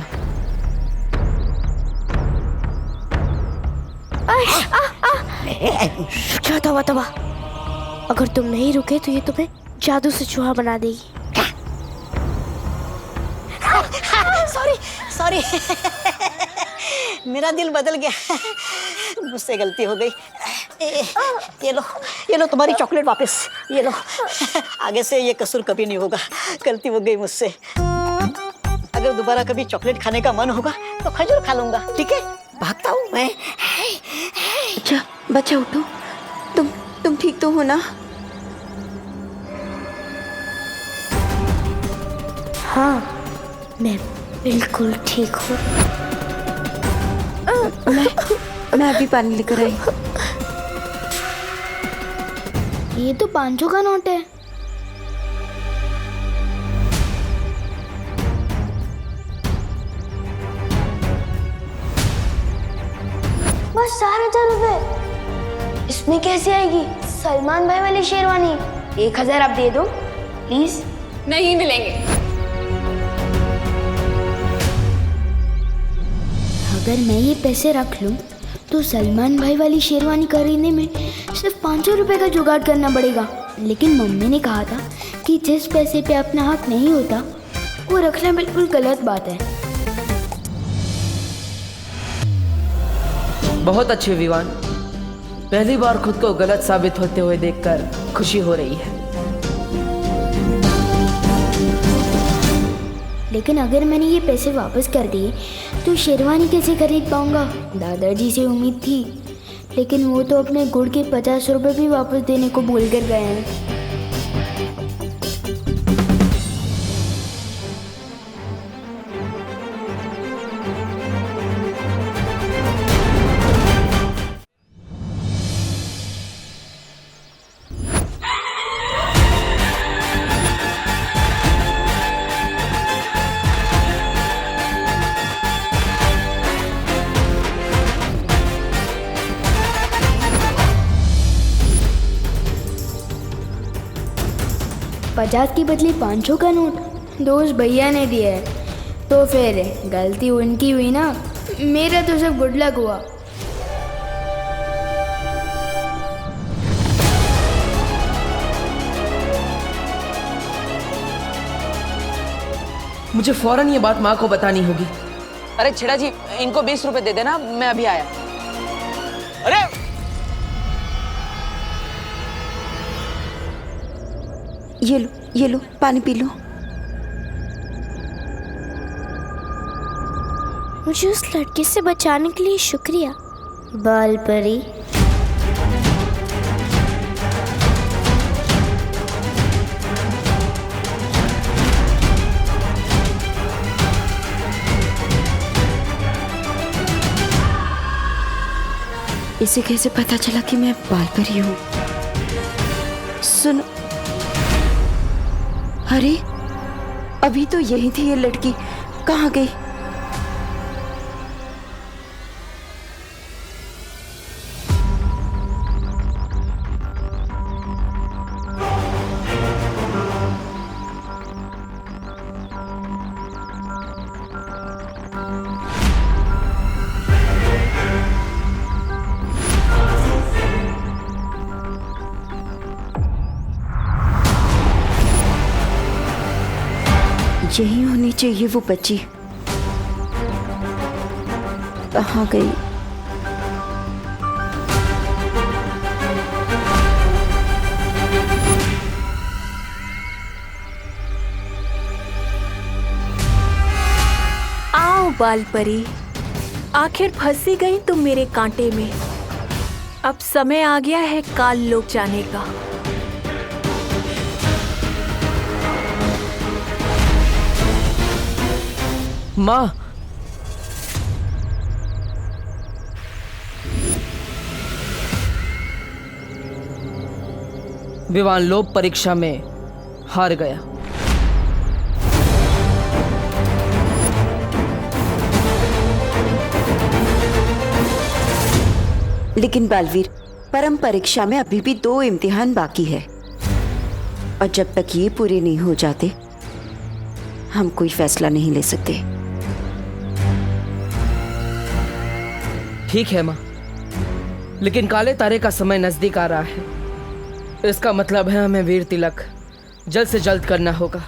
तौबा तौबा, अगर तुम नहीं रुके तो ये तुम्हें जादू से चूहा बना देगी। सॉरी सॉरी, मेरा दिल बदल गया, मुझसे गलती हो गई। ये लो तुम्हारी चॉकलेट वापस, ये लो। आगे से ये कसूर कभी नहीं होगा, गलती हो गई मुझसे। अगर दोबारा कभी चॉकलेट खाने का मन होगा तो खजूर खा लूंगा, ठीक है? भागता हूँ मैं। अच्छा बच्चा, उठो, तुम ठीक तो हो ना? हाँ, मैं बिल्कुल ठीक हूँ। मैं अभी पानी लेकर आई। ये तो 500 का नोट है। बस 4,000 रुपए। इसमें कैसे आएगी सलमान भाई वाली शेरवानी? 1,000 आप दे दो प्लीज। नहीं मिलेंगे। अगर मैं ये पैसे रख लूं तो सलमान भाई वाली शेरवानी खरीदने में सिर्फ 500 रुपए का जुगाड़ करना पड़ेगा। लेकिन मम्मी ने कहा था कि जिस पैसे पे अपना हक नहीं होता वो रखना बिल्कुल गलत बात है। बहुत अच्छे विवान, पहली बार खुद को गलत साबित होते हुए देखकर खुशी हो रही है। लेकिन अगर मैंने ये पैसे वापस कर दिए तो शेरवानी कैसे खरीद पाऊंगा? दादाजी से उम्मीद थी, लेकिन वो तो अपने गुड़ के 50 रुपए भी वापस देने को भूल कर गए हैं। पचास की बदले 500 का नोट दोस्त भैया ने दिया है, तो फिर गलती उनकी हुई ना, मेरा तो सब गुड लक हुआ। मुझे फौरन ये बात माँ को बतानी होगी। अरे छेड़ा जी, इनको 20 रुपए दे देना, मैं अभी आया। अरे ये लो पानी पी लो। मुझे उस लड़के से बचाने के लिए शुक्रिया बाल परी। इसे कैसे पता चला कि मैं बाल परी हूँ? सुनो, अरे अभी तो यही थी ये लड़की, कहाँ गई? यही होनी चाहिए वो बच्ची, कहाँ गई? आओ बाल परी, आखिर फंसी गई तुम मेरे कांटे में। अब समय आ गया है काल लोक जाने का। माँ, विवान लोक परीक्षा में हार गया। लेकिन बालवीर, परम परीक्षा में अभी भी 2 इम्तिहान बाकी है और जब तक ये पूरे नहीं हो जाते हम कोई फैसला नहीं ले सकते। ठीक है माँ, लेकिन काले तारे का समय नजदीक आ रहा है। इसका मतलब है हमें वीर तिलक जल्द से जल्द करना होगा।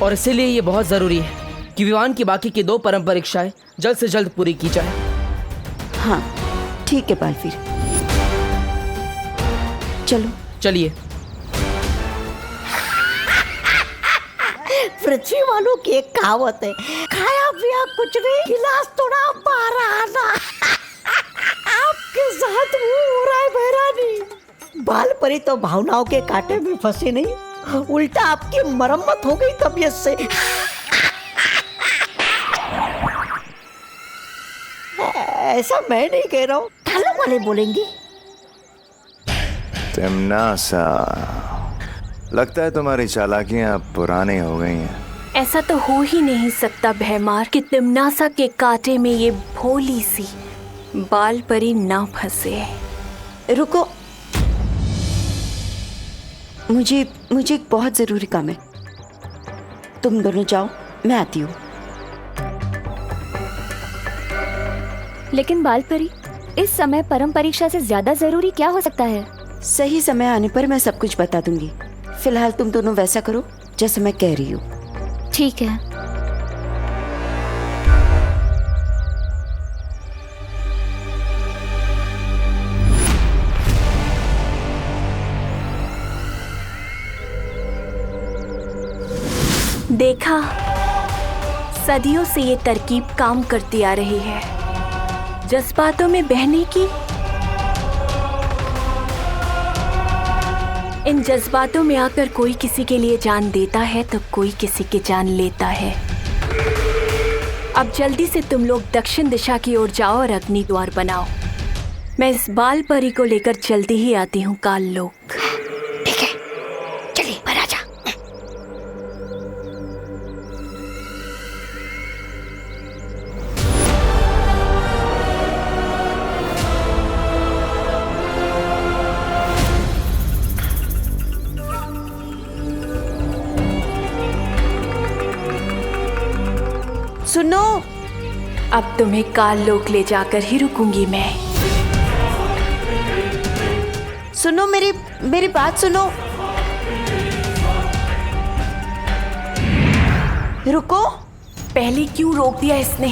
और इसीलिए ये बहुत जरूरी है कि विवान की बाकी की 2 परम परीक्षाएं जल्द से जल्द पूरी की जाए। हाँ ठीक है बालवीर, चलो चलिए। पृथ्वी वालों की एक कहावत है, खाया पिया कुछ नहीं, गिलास तोड़ा बारह आना। आपके साथ वो हो रहा है बहरानी। बाल परी तो भावनाओं के कांटे में फंसे नहीं, उल्टा आपकी मरम्मत हो गई तबीयत से। ऐसा मैं नहीं कह रहा हूँ, थालों वाले बोलेंगे। तिम्नासा, लगता है तुम्हारी चालाकियां पुरानी हो गई हैं। ऐसा तो हो ही नहीं सकता भैमार कि तिम्नासा के कांटे में ये भोली सी बाल परी ना फंसे। रुको, मुझे एक बहुत जरूरी काम है। तुम दोनों जाओ, मैं आती हूँ। लेकिन बाल परी, इस समय परम परीक्षा से ज्यादा जरूरी क्या हो सकता है? सही समय आने पर मैं सब कुछ बता दूंगी। फिलहाल तुम दोनों वैसा करो जैसे मैं कह रही हूँ। ठीक है। देखा, सदियों से ये तरकीब काम करती आ रही है। जज्बातों में बहने की, इन जज्बातों में आकर कोई किसी के लिए जान देता है तो कोई किसी की जान लेता है। अब जल्दी से तुम लोग दक्षिण दिशा की ओर जाओ और अग्नि द्वार बनाओ। मैं इस बाल परी को लेकर जल्दी ही आती हूँ काल लोक। ठीक है, चलिए महाराजा। सुनो, अब तुम्हें काल लोक ले जाकर ही रुकूंगी मैं। सुनो, मेरी बात सुनो। रुको। पहले क्यों रोक दिया इसने?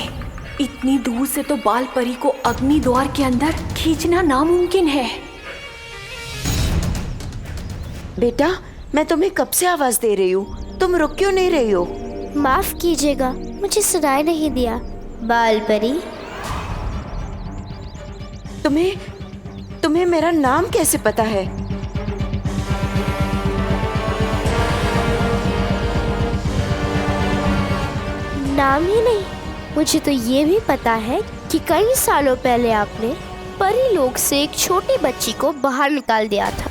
इतनी दूर से तो बाल परी को अग्नि द्वार के अंदर खींचना नामुमकिन है। बेटा, मैं तुम्हें कब से आवाज दे रही हूँ, तुम रुक क्यों नहीं रही हो? माफ कीजिएगा, मुझे सुनाई नहीं दिया। बाल परी, तुम्हें मेरा नाम कैसे पता है? नाम ही नहीं, मुझे तो ये भी पता है कि कई सालों पहले आपने परी लोक से एक छोटी बच्ची को बाहर निकाल दिया था।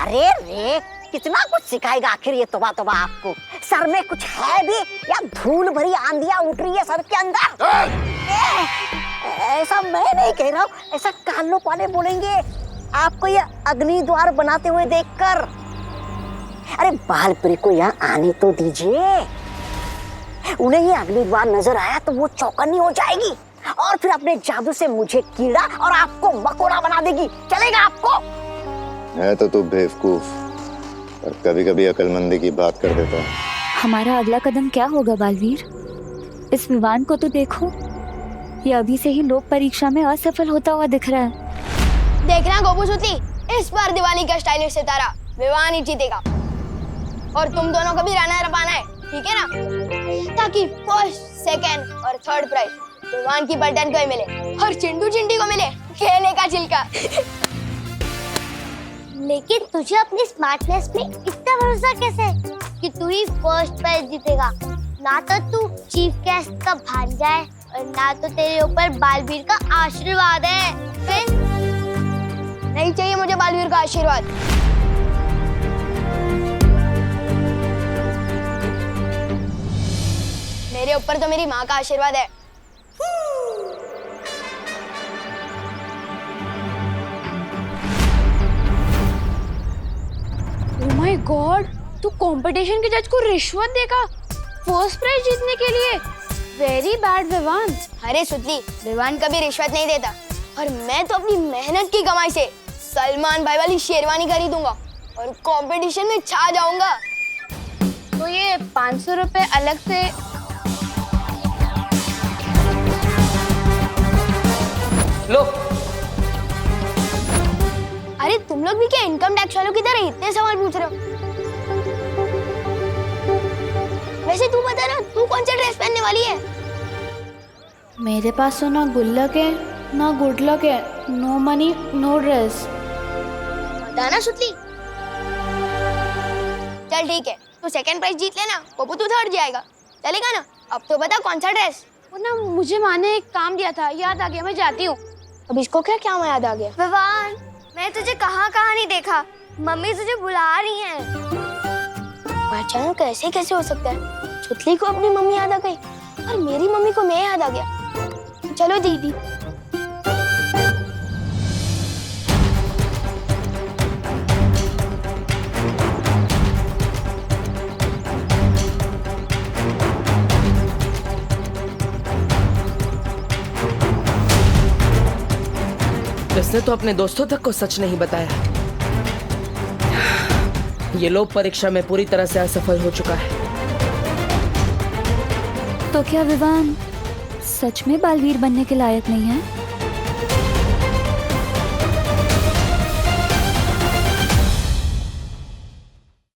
अरे रे, कितना कुछ सिखाएगा आखिर ये तोबा तोबा आपको। सर में कुछ है भी या धूल भरी आंधियां उठ रही है सर के अंदर? ऐसा मैं नहीं कह रहा हूँ, ऐसा कान लो पाले बोलेंगे आपको ये अग्नि द्वार बनाते हुए देखकर। अरे बालपरी को यहाँ आने तो दीजिए, उन्हें ये अग्नि द्वार नजर आया तो वो चौकन्नी हो जाएगी और फिर अपने जादू से मुझे कीड़ा और आपको मकोड़ा बना देगी। चलेगा आपको? है तो तू बेवकूफ, पर कभी कभी अकलमंदी की बात कर देता है। हमारा अगला कदम क्या होगा बालवीर? इस विवान को तो देखो, ये अभी से ही लोक परीक्षा में असफल होता हुआ दिख रहा है। देखना गोपूसुती, इस बार दिवाली का स्टाइलिश सितारा विवान ही जीतेगा और तुम दोनों को भी रनर अप आना है, ठीक है ना? ताकि फर्स्ट, सेकंड और थर्ड प्राइज विवान की पलटन को ही मिले और चिंटू चिंटी को मिले खेलने का छिलका। लेकिन तुझे अपनी स्मार्टनेस पे इतना भरोसा कैसे है कि तू ही फर्स्ट प्राइज जीतेगा? ना तो तू चीफ गेस्ट का भांजा है और ना तो तेरे ऊपर बालवीर का आशीर्वाद है। नहीं चाहिए मुझे बालवीर का आशीर्वाद। मेरे ऊपर तो मेरी माँ का आशीर्वाद है। ओह माय गॉड, तू कंपटीशन के जज को रिश्वत देगा फर्स्ट प्राइज जीतने के लिए? Very bad Vivaan. अरे सुतली, विवान कभी रिश्वत नहीं देता और मैं तो अपनी मेहनत की कमाई से सलमान भाई वाली शेरवानी खरीदूंगा और कंपटीशन में छा जाऊंगा। तो ये 500 रुपए अलग से लो। अरे तुम लोग भी क्या इनकम टैक्स वालों की तरह इतने सवाल पूछ रहे हो? वैसे तू बता ना, तू कौन सा ड्रेस पहनने वाली है? मेरे पास तो ना गुल्लक है ना गुड लक है, नो मनी नो ड्रेस। बता ना सुतली। चल ठीक है, तू सेकंड प्राइज जीत लेना, पप्पू तू थर्ड जाएगा, चलेगा ना? अब तो बता कौन सा ड्रेस? वो ना मुझे माँ ने एक काम दिया था, याद आ गया, मैं जाती हूँ। अब इसको क्या क्या याद आ गया? विवान, मैं तुझे कहाँ नहीं देखा, मम्मी तुझे बुला रही हैं। अचानक कैसे कैसे हो सकता है? सुतली को अपनी मम्मी याद आ गई और मेरी मम्मी को मैं याद आ गया। चलो दीदी। इसने तो अपने दोस्तों तक को सच नहीं बताया। ये लोक परीक्षा में पूरी तरह से असफल हो चुका है। तो क्या विवान सच में बालवीर बनने के लायक नहीं है?